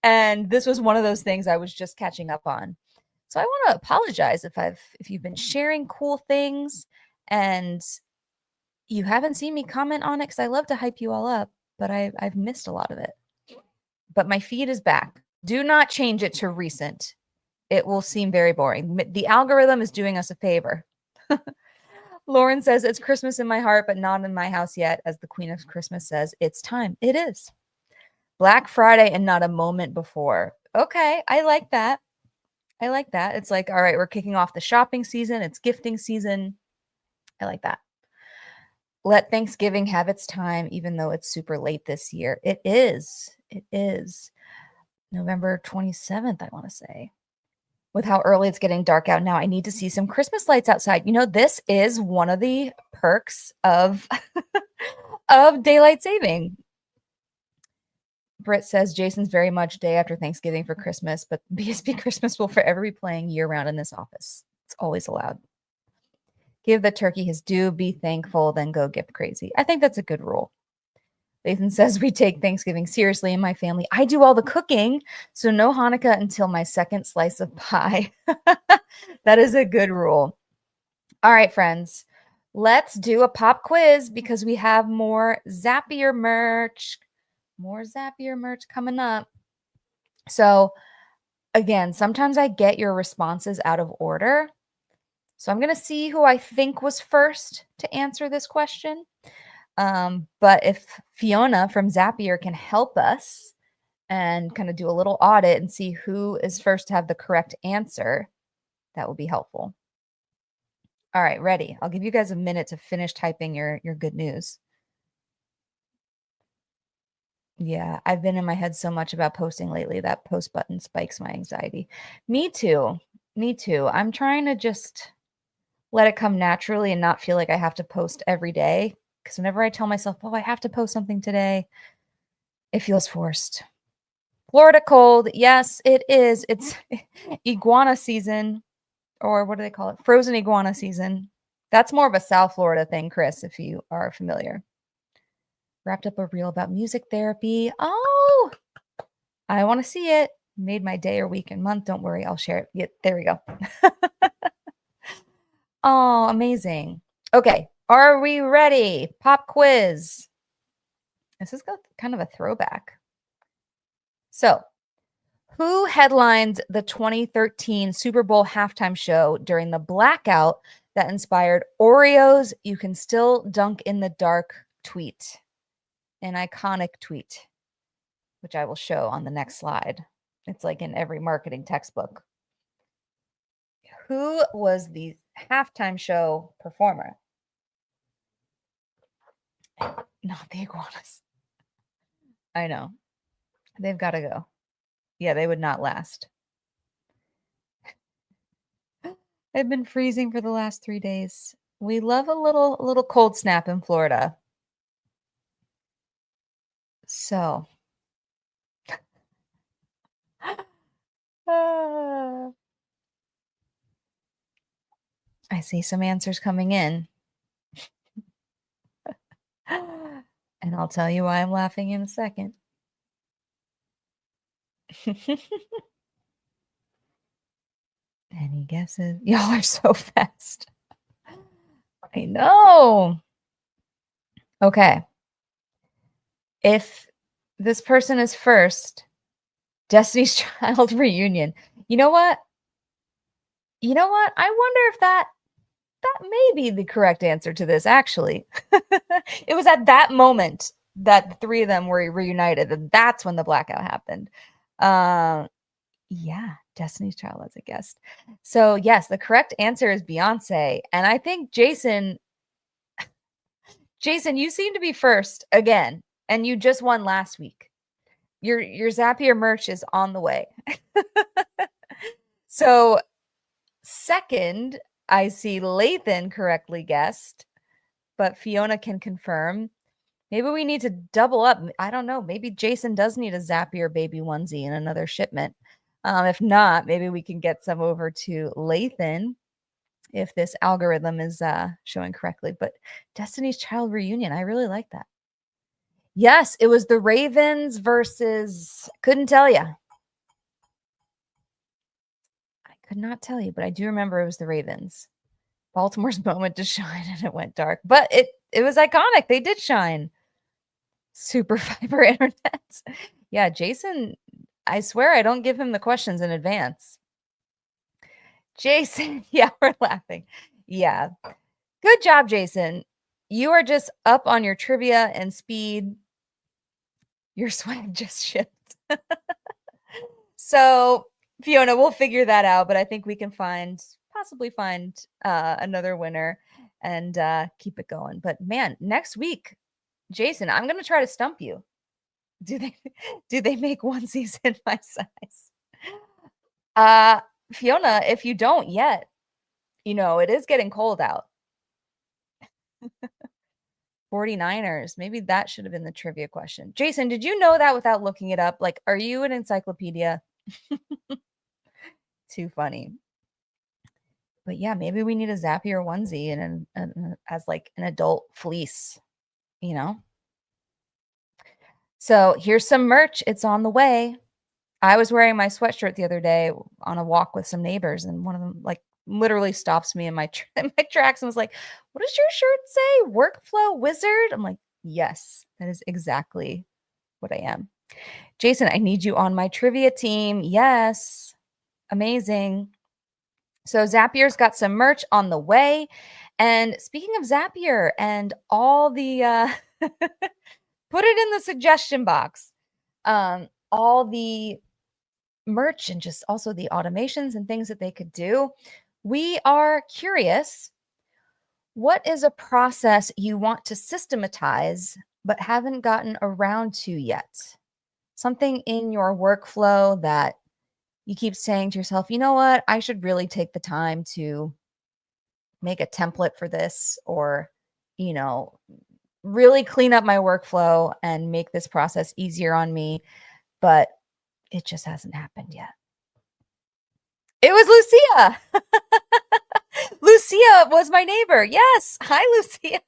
And this was one of those things I was just catching up on. So I want to apologize if you've been sharing cool things and You haven't seen me comment on it because I love to hype you all up, but I've missed a lot of it. But my feed is back. Do not change it to recent. It will seem very boring. The algorithm is doing us a favor. Lauren says, it's Christmas in my heart, but not in my house yet. As the Queen of Christmas says, it's time. It is. Black Friday and not a moment before. Okay, I like that. I like that. It's like, all right, we're kicking off the shopping season. It's gifting season. I like that. Let Thanksgiving have its time, even though it's super late this year. It is. It is November 27th, I want to say. With how early it's getting dark out now, I need to see some Christmas lights outside. You know, this is one of the perks of, of daylight saving. Britt says Jason's very much day after Thanksgiving for Christmas, but BSB Christmas will forever be playing year-round in this office. It's always allowed. Give the turkey his due, be thankful, then go gift crazy. I think that's a good rule. Lathan says we take Thanksgiving seriously in my family. I do all the cooking, so no Hanukkah until my second slice of pie. That is a good rule. All right, friends, let's do a pop quiz because we have more Zapier merch. More Zapier merch coming up. So again, sometimes I get your responses out of order. So I'm going to see who I think was first to answer this question. But if Fiona from Zapier can help us and kind of do a little audit and see who is first to have the correct answer, that will be helpful. All right, ready. I'll give you guys a minute to finish typing your good news. Yeah, I've been in my head so much about posting lately. That post button spikes my anxiety. Me too. Me too. I'm trying to just let it come naturally and not feel like I have to post every day. Because whenever I tell myself, oh, I have to post something today, it feels forced. Florida cold. Yes, it is. It's iguana season, or what do they call it? Frozen iguana season. That's more of a South Florida thing, Chris, if you are familiar. Wrapped up a reel about music therapy. Oh, I want to see it. Made my day or week and month. Don't worry, I'll share it. Yeah, there we go. Oh, amazing. Okay, are we ready? Pop quiz. This is kind of a throwback. So, who headlined the 2013 Super Bowl halftime show during the blackout that inspired Oreos You Can Still Dunk in the Dark tweet? An iconic tweet, which I will show on the next slide. It's like in every marketing textbook. Who was the halftime show performer? Not the iguanas. I know. They've got to go. Yeah, they would not last. I've been freezing for the last 3 days. We love a little cold snap in Florida. So, I see some answers coming in. And I'll tell you why I'm laughing in a second. Any guesses? Y'all are so fast. I know. Okay. If this person is first, Destiny's Child reunion. You know what? You know what? I wonder if that may be the correct answer to this, actually. It was at that moment that the three of them were reunited, and that's when the blackout happened. Yeah, Destiny's Child as a guest. So, yes, the correct answer is Beyonce. And I think Jason, you seem to be first again, and you just won last week. Your Zapier merch is on the way. So, second, I see Lathan correctly guessed, but Fiona can confirm. Maybe we need to double up. I don't know. Maybe Jason does need a Zapier baby onesie in another shipment. If not, maybe we can get some over to Lathan if this algorithm is showing correctly. But Destiny's Child reunion, I really like that. Yes, it was the Ravens versus, couldn't tell you. I could not tell you, but I do remember it was the Ravens. Baltimore's moment to shine and it went dark. But It was iconic. They did shine. Super fiber internet. Yeah, Jason, I swear I don't give him the questions in advance. Jason, yeah, we're laughing. Yeah. Good job, Jason. You are just up on your trivia and speed. Your swag just shipped. So, Fiona, we'll figure that out, but I think we can possibly find another winner and keep it going. But man, next week, Jason, I'm going to try to stump you. Do they make onesies in my size? Fiona, if you don't yet, it is getting cold out. 49ers. Maybe that should have been the trivia question. Jason, did you know that without looking it up? Like, are you an encyclopedia? Too funny. But yeah, maybe we need a Zapier onesie and as like an adult fleece, you know? So here's some merch. It's on the way. I was wearing my sweatshirt the other day on a walk with some neighbors, and one of them like literally stops me in my in my tracks and was like, "What does your shirt say? Workflow wizard?" I'm like, "Yes, that is exactly what I am." Jason, I need you on my trivia team. Yes. Amazing. So Zapier's got some merch on the way. And speaking of Zapier and all the put it in the suggestion box. All the merch and just also the automations and things that they could do. We are curious, what is a process you want to systematize but haven't gotten around to yet? Something in your workflow that you keep saying to yourself, you know what, I should really take the time to make a template for this, or, really clean up my workflow and make this process easier on me, but it just hasn't happened yet. It was Lucia. Lucia was my neighbor. Yes. Hi, Lucia.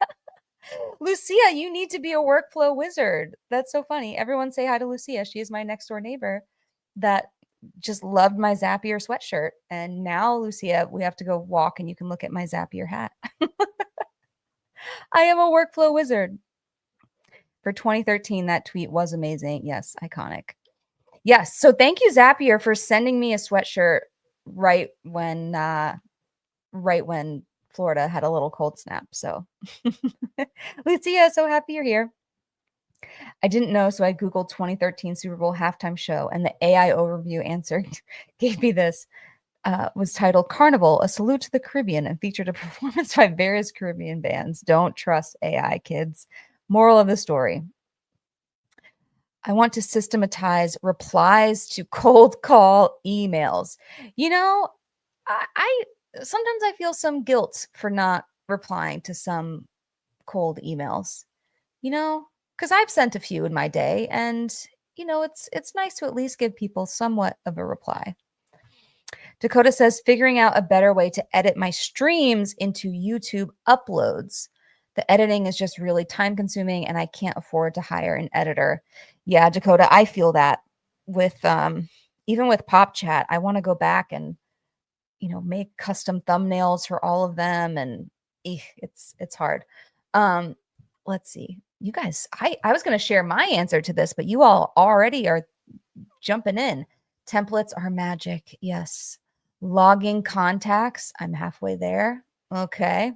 Lucia, you need to be a workflow wizard. That's so funny. Everyone say hi to Lucia. She is my next door neighbor that just loved my Zapier sweatshirt. And now, Lucia, we have to go walk and you can look at my Zapier hat. I am a workflow wizard. For 2013, that tweet was amazing. Yes, iconic. Yes. So thank you, Zapier, for sending me a sweatshirt right when Florida had a little cold snap. So Lucia, so happy you're here. I didn't know, so I Googled 2013 Super Bowl halftime show, and the AI overview answer gave me this. Was titled Carnival, A Salute to the Caribbean, and featured a performance by various Caribbean bands. Don't trust AI, kids. Moral of the story. I want to systematize replies to cold call emails. I sometimes I feel some guilt for not replying to some cold emails, because I've sent a few in my day, and it's nice to at least give people somewhat of a reply. Dakota says, figuring out a better way to edit my streams into YouTube uploads. The editing is just really time consuming and I can't afford to hire an editor. Yeah, Dakota, I feel that with even with Pop Chat. I want to go back and make custom thumbnails for all of them, and it's hard. Let's see. You guys, I was going to share my answer to this, but you all already are jumping in. Templates are magic. Yes. Logging contacts. I'm halfway there. Okay.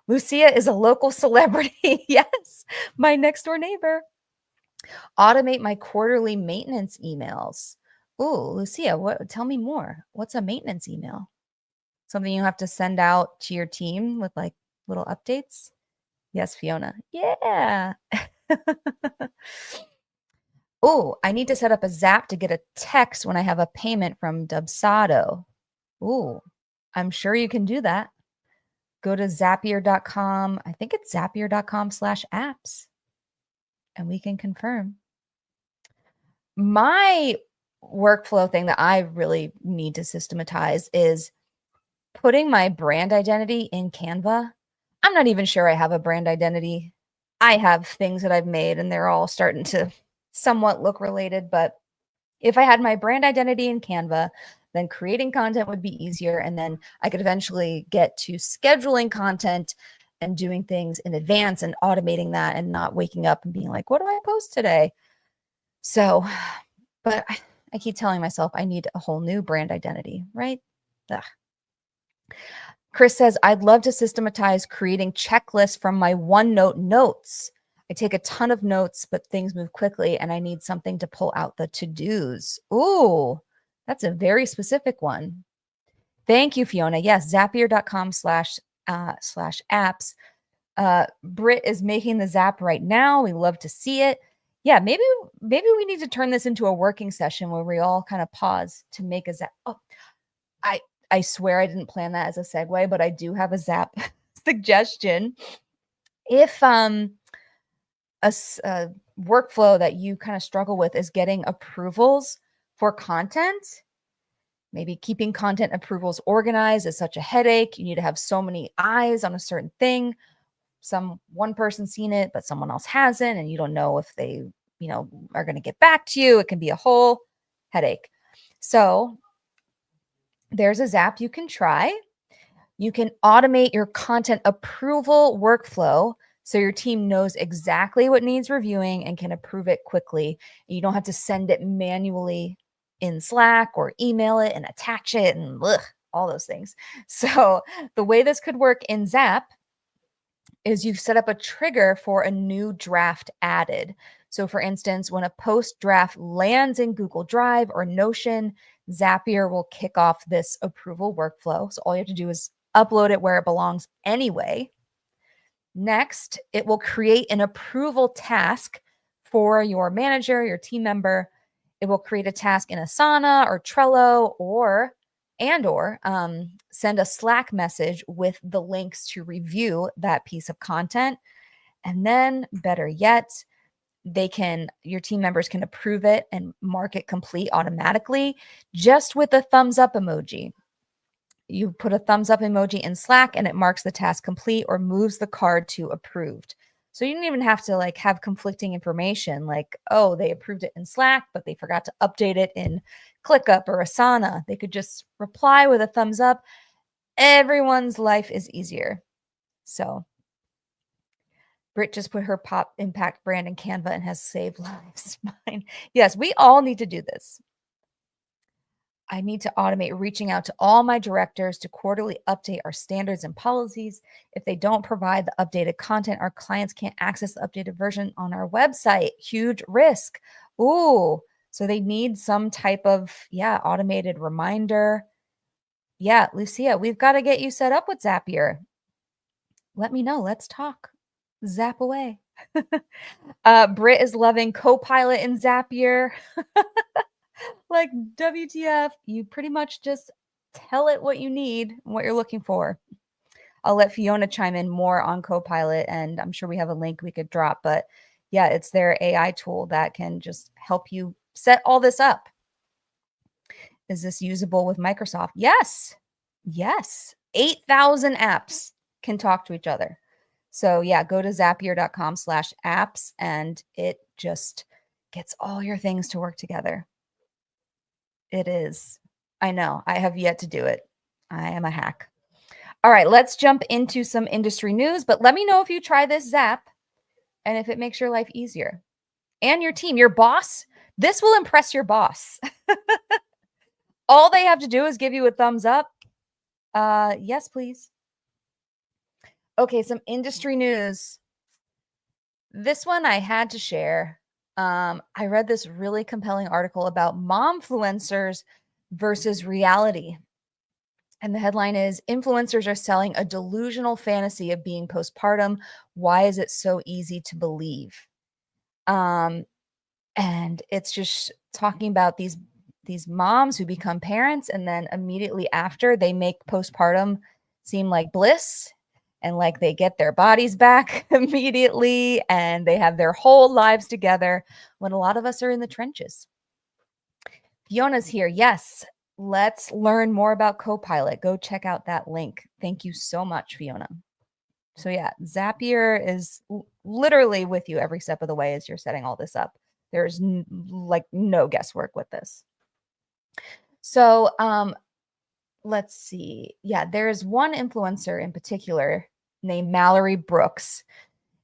Lucia is a local celebrity. Yes. My next door neighbor. Automate my quarterly maintenance emails. Ooh, Lucia, tell me more. What's a maintenance email? Something you have to send out to your team with like little updates? Yes, Fiona. Yeah. Oh, I need to set up a Zap to get a text when I have a payment from Dubsado. Ooh, I'm sure you can do that. Go to Zapier.com. I think it's Zapier.com/apps. And we can confirm. My workflow thing that I really need to systematize is putting my brand identity in Canva. I'm not even sure I have a brand identity. I have things that I've made and they're all starting to somewhat look related, but if I had my brand identity in Canva, then creating content would be easier. And then I could eventually get to scheduling content and doing things in advance and automating that and not waking up and being like, what do I post today? So, but I keep telling myself I need a whole new brand identity, right? Ugh. Chris says, I'd love to systematize creating checklists from my OneNote notes. I take a ton of notes, but things move quickly and I need something to pull out the to-dos. Ooh, that's a very specific one. Thank you, Fiona. Yes, Zapier.com slash apps. Britt is making the Zap right now. We love to see it. Yeah, maybe we need to turn this into a working session where we all kind of pause to make a Zap. Oh, I swear I didn't plan that as a segue, but I do have a Zap suggestion. If a workflow that you kind of struggle with is getting approvals for content, maybe keeping content approvals organized is such a headache. You need to have so many eyes on a certain thing. One person's seen it, but someone else hasn't, and you don't know if they, are going to get back to you. It can be a whole headache. So there's a Zap you can try. You can automate your content approval workflow so your team knows exactly what needs reviewing and can approve it quickly. You don't have to send it manually in Slack or email it and attach it and all those things. So the way this could work in Zap is you've set up a trigger for a new draft added. So for instance, when a post draft lands in Google Drive or Notion, Zapier will kick off this approval workflow. So all you have to do is upload it where it belongs anyway. Next, it will create an approval task for your manager, your team member. It will create a task in Asana or Trello or send a Slack message with the links to review that piece of content. And then better yet, your team members can approve it and mark it complete automatically just with a thumbs up emoji. You put a thumbs up emoji in Slack and it marks the task complete or moves the card to approved. So you don't even have to have conflicting information like, oh, they approved it in Slack, but they forgot to update it in ClickUp or Asana. They could just reply with a thumbs up. Everyone's life is easier. So Britt just put her Pop Impact brand in Canva and has saved lives. Mine. Yes, we all need to do this. I need to automate reaching out to all my directors to quarterly update our standards and policies. If they don't provide the updated content, our clients can't access the updated version on our website. Huge risk. Ooh, so they need some type of, automated reminder. Yeah, Lucia, we've got to get you set up with Zapier. Let me know. Let's talk. Zap away. Britt is loving Copilot in Zapier. Like WTF, you pretty much just tell it what you need and what you're looking for. I'll let Fiona chime in more on Copilot, and I'm sure we have a link we could drop. But yeah, it's their AI tool that can just help you set all this up. Is this usable with Microsoft? Yes. 8,000 apps can talk to each other. So yeah, go to zapier.com/apps and it just gets all your things to work together. It is. I know. I have yet to do it. I am a hack. All right, let's jump into some industry news, but let me know if you try this Zap and if it makes your life easier. And your team, your boss, this will impress your boss. All they have to do is give you a thumbs up. Yes, please. Okay, some industry news. This one I had to share. I read this really compelling article about momfluencers versus reality. And the headline is, influencers are selling a delusional fantasy of being postpartum. Why is it so easy to believe? And it's just talking about these moms who become parents and then immediately after they make postpartum seem like bliss and like they get their bodies back immediately and they have their whole lives together when a lot of us are in the trenches. Fiona's here. Yes. Let's learn more about Copilot. Go check out that link. Thank you so much, Fiona. So yeah, Zapier is literally with you every step of the way as you're setting all this up. There's no guesswork with this. So let's see. Yeah, there's one influencer in particular named Mallory Brooks.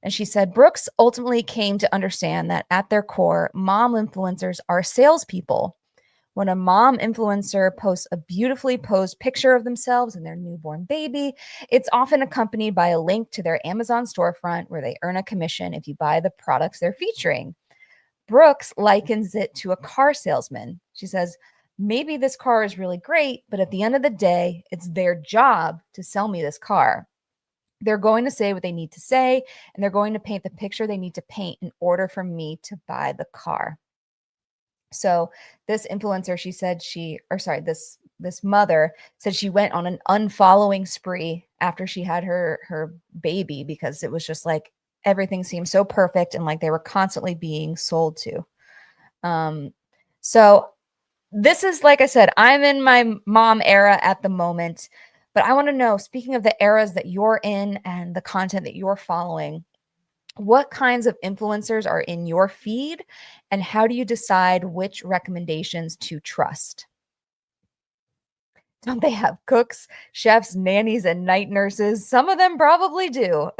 And she said Brooks ultimately came to understand that at their core, mom influencers are salespeople. When a mom influencer posts a beautifully posed picture of themselves and their newborn baby, it's often accompanied by a link to their Amazon storefront where they earn a commission if you buy the products they're featuring. Brooks likens it to a car salesman. She says, maybe this car is really great, but at the end of the day, it's their job to sell me this car. They're going to say what they need to say, and they're going to paint the picture they need to paint in order for me to buy the car. So this influencer, she said this mother said she went on an unfollowing spree after she had her baby because it was just like everything seemed so perfect and like they were constantly being sold to. So this is, like I said, I'm in my mom era at the moment, but I want to know, speaking of the eras that you're in and the content that you're following, what kinds of influencers are in your feed and how do you decide which recommendations to trust? Don't they have cooks, chefs, nannies, and night nurses? Some of them probably do.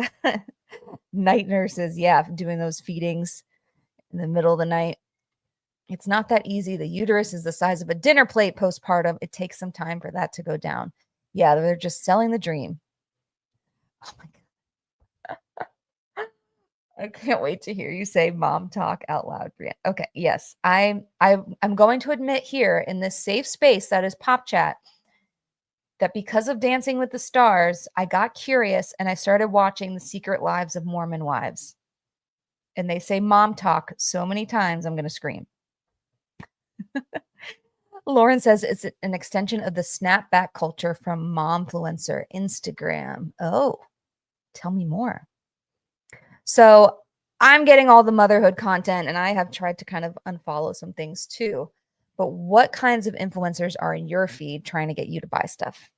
Night nurses, yeah, doing those feedings in the middle of the night. It's not that easy. The uterus is the size of a dinner plate postpartum. It takes some time for that to go down. Yeah, they're just selling the dream. Oh my God. I can't wait to hear you say mom talk out loud, Brianna. Okay, yes. I'm going to admit here in this safe space that is Pop Chat that because of Dancing with the Stars, I got curious and I started watching The Secret Lives of Mormon Wives. And they say mom talk so many times, I'm going to scream. Lauren says it's an extension of the snapback culture from momfluencer Instagram. Oh, tell me more. So I'm getting all the motherhood content and I have tried to kind of unfollow some things too. But what kinds of influencers are in your feed trying to get you to buy stuff?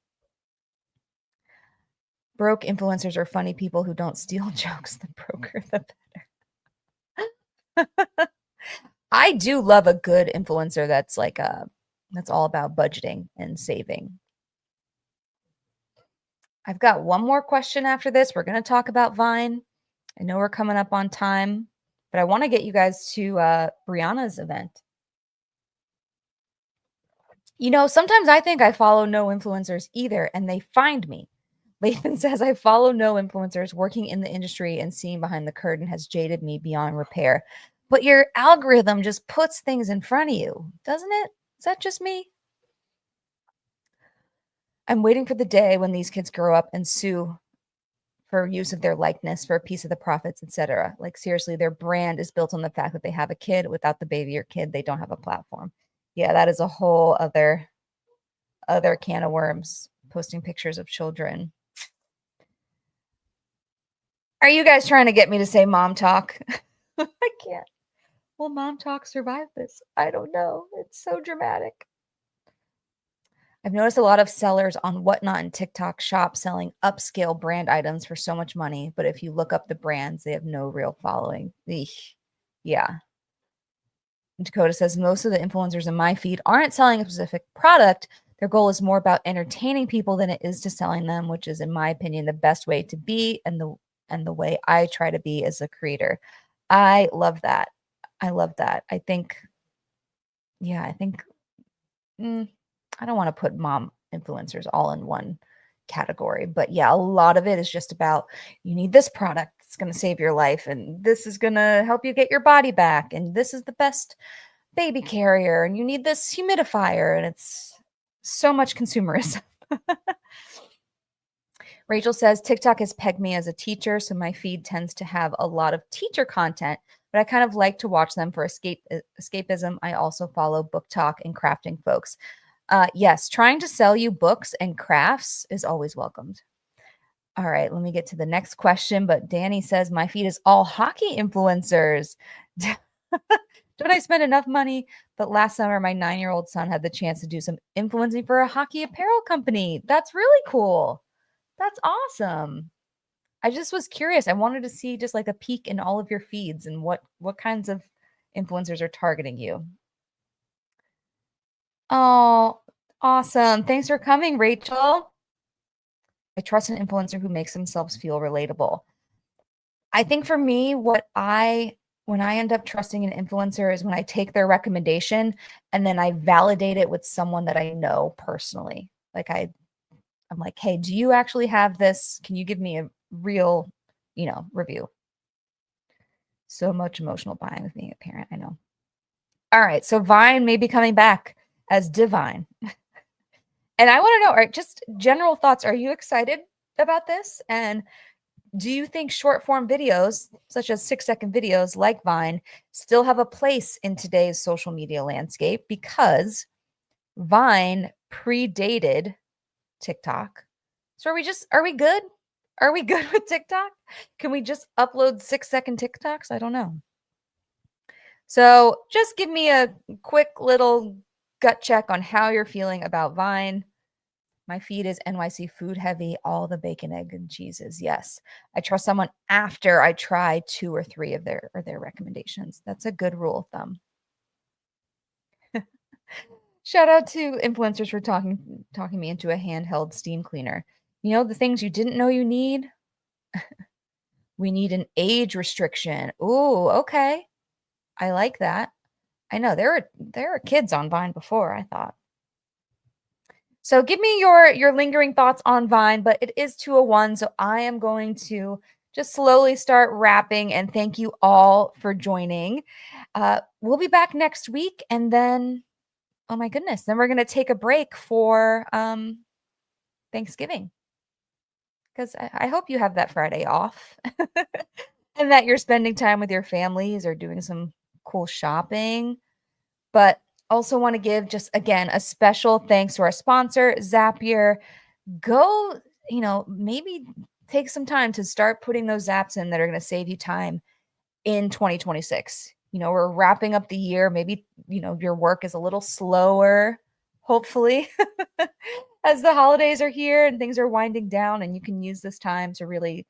Broke influencers are funny people who don't steal jokes. The broker, the better. I do love a good influencer that's like that's all about budgeting and saving. I've got one more question after this. We're going to talk about Vine. I know we're coming up on time, but I want to get you guys to Brianna's event. You know, sometimes I think I follow no influencers either, and they find me. Lathan says, I follow no influencers. Working in the industry and seeing behind the curtain has jaded me beyond repair. But your algorithm just puts things in front of you, doesn't it? Is that just me? I'm waiting for the day when these kids grow up and sue for use of their likeness for a piece of the profits, etc. Like seriously, their brand is built on the fact that they have a kid. Without the baby or kid, they don't have a platform. Yeah, that is a whole other can of worms, posting pictures of children. Are you guys trying to get me to say mom talk? I can't. Will mom talk survive this? I don't know. It's so dramatic. I've noticed a lot of sellers on Whatnot and TikTok shop selling upscale brand items for so much money. But if you look up the brands, they have no real following. Eesh. Yeah. Dakota says most of the influencers in my feed aren't selling a specific product. Their goal is more about entertaining people than it is to selling them, which is, in my opinion, the best way to be and the way I try to be as a creator. I love that. I love that. I think I don't want to put mom influencers all in one category, but yeah, a lot of it is just about you need this product. It's going to save your life, and this is going to help you get your body back, and this is the best baby carrier, and you need this humidifier, and it's so much consumerism. Rachel says TikTok has pegged me as a teacher, so my feed tends to have a lot of teacher content, but I kind of like to watch them for escapism. I also follow book talk and crafting folks. Yes, trying to sell you books and crafts is always welcomed. All right, let me get to the next question. But Danny says, my feed is all hockey influencers. Don't I spend enough money? But last summer, my 9-year-old son had the chance to do some influencing for a hockey apparel company. That's really cool. That's awesome. I just was curious. I wanted to see just like a peek in all of your feeds and what kinds of influencers are targeting you. Oh, awesome. Thanks for coming, Rachel. I trust an influencer who makes themselves feel relatable. I think for me, when I end up trusting an influencer is when I take their recommendation and then I validate it with someone that I know personally. Like I'm like, hey, do you actually have this? Can you give me a real, review? So much emotional buying with being a parent, I know. All right, so Vine may be coming back as Divine. And I want to know, all right, just general thoughts. Are you excited about this? And do you think short form videos, such as 6-second videos like Vine, still have a place in today's social media landscape? Because Vine predated TikTok. So are we good? Are we good with TikTok? Can we just upload 6-second TikToks? I don't know. So just give me a quick little gut check on how you're feeling about Vine. My feed is NYC food heavy, all the bacon, egg, and cheeses. Yes. I trust someone after I try 2 or 3 of their recommendations. That's a good rule of thumb. Shout out to influencers for talking me into a handheld steam cleaner. You know, the things you didn't know you need? We need an age restriction. Ooh, okay. I like that. I know there are kids on Vine before, I thought. So give me your lingering thoughts on Vine, but it is 2:01, so I am going to just slowly start wrapping, and thank you all for joining. We'll be back next week, and then, oh my goodness, then we're going to take a break for Thanksgiving, because I hope you have that Friday off and that you're spending time with your families or doing some cool shopping. But also want to give just again a special thanks to our sponsor, Zapier. Go, maybe take some time to start putting those apps in that are going to save you time in 2026. We're wrapping up the year. Maybe, your work is a little slower, hopefully, as the holidays are here and things are winding down, and you can use this time to really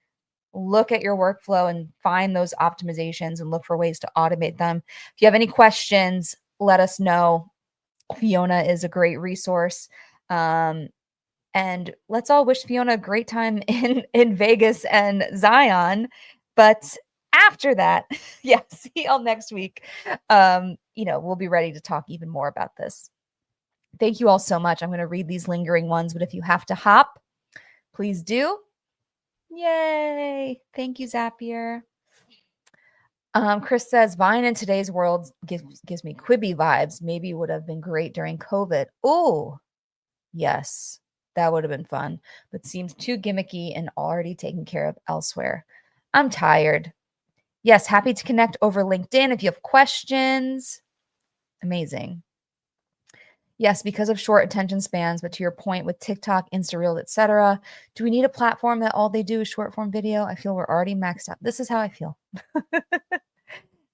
look at your workflow and find those optimizations and look for ways to automate them. If you have any questions, let us know. Fiona is a great resource. And let's all wish Fiona a great time in Vegas and Zion. But after that, yeah, see y'all next week. We'll be ready to talk even more about this. Thank you all so much. I'm going to read these lingering ones, but if you have to hop, please do. Yay. Thank you, Zapier. Chris says, Vine in today's world gives me Quibi vibes. Maybe would have been great during COVID. Oh, yes, that would have been fun, but seems too gimmicky and already taken care of elsewhere. I'm tired. Yes, happy to connect over LinkedIn if you have questions. Amazing. Yes, because of short attention spans, but to your point with TikTok, Instareels, etc., do we need a platform that all they do is short form video? I feel we're already maxed out. This is how I feel.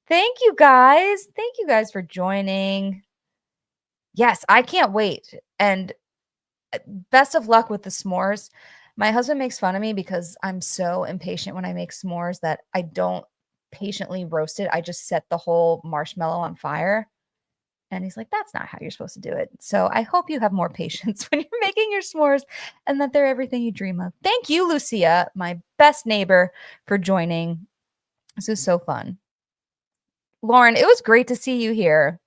Thank you guys. Thank you guys for joining. Yes, I can't wait. And best of luck with the s'mores. My husband makes fun of me because I'm so impatient when I make s'mores that I don't patiently roast it. I just set the whole marshmallow on fire. And he's like, that's not how you're supposed to do it. So I hope you have more patience when you're making your s'mores and that they're everything you dream of. Thank you, Lucia, my best neighbor, for joining. This is so fun. Lauren, it was great to see you here.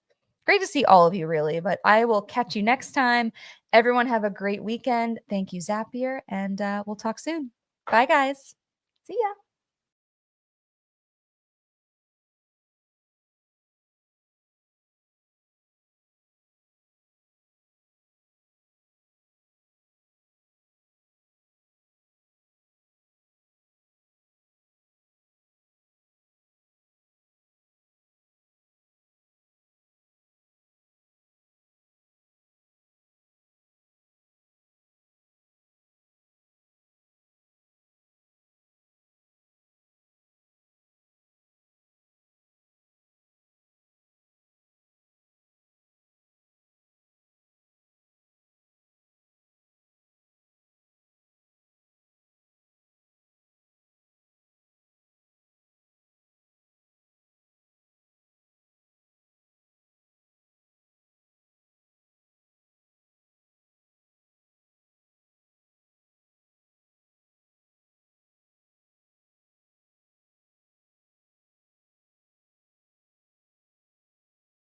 Great to see all of you, really. But I will catch you next time. Everyone have a great weekend. Thank you, Zapier. And we'll talk soon. Bye, guys. See ya.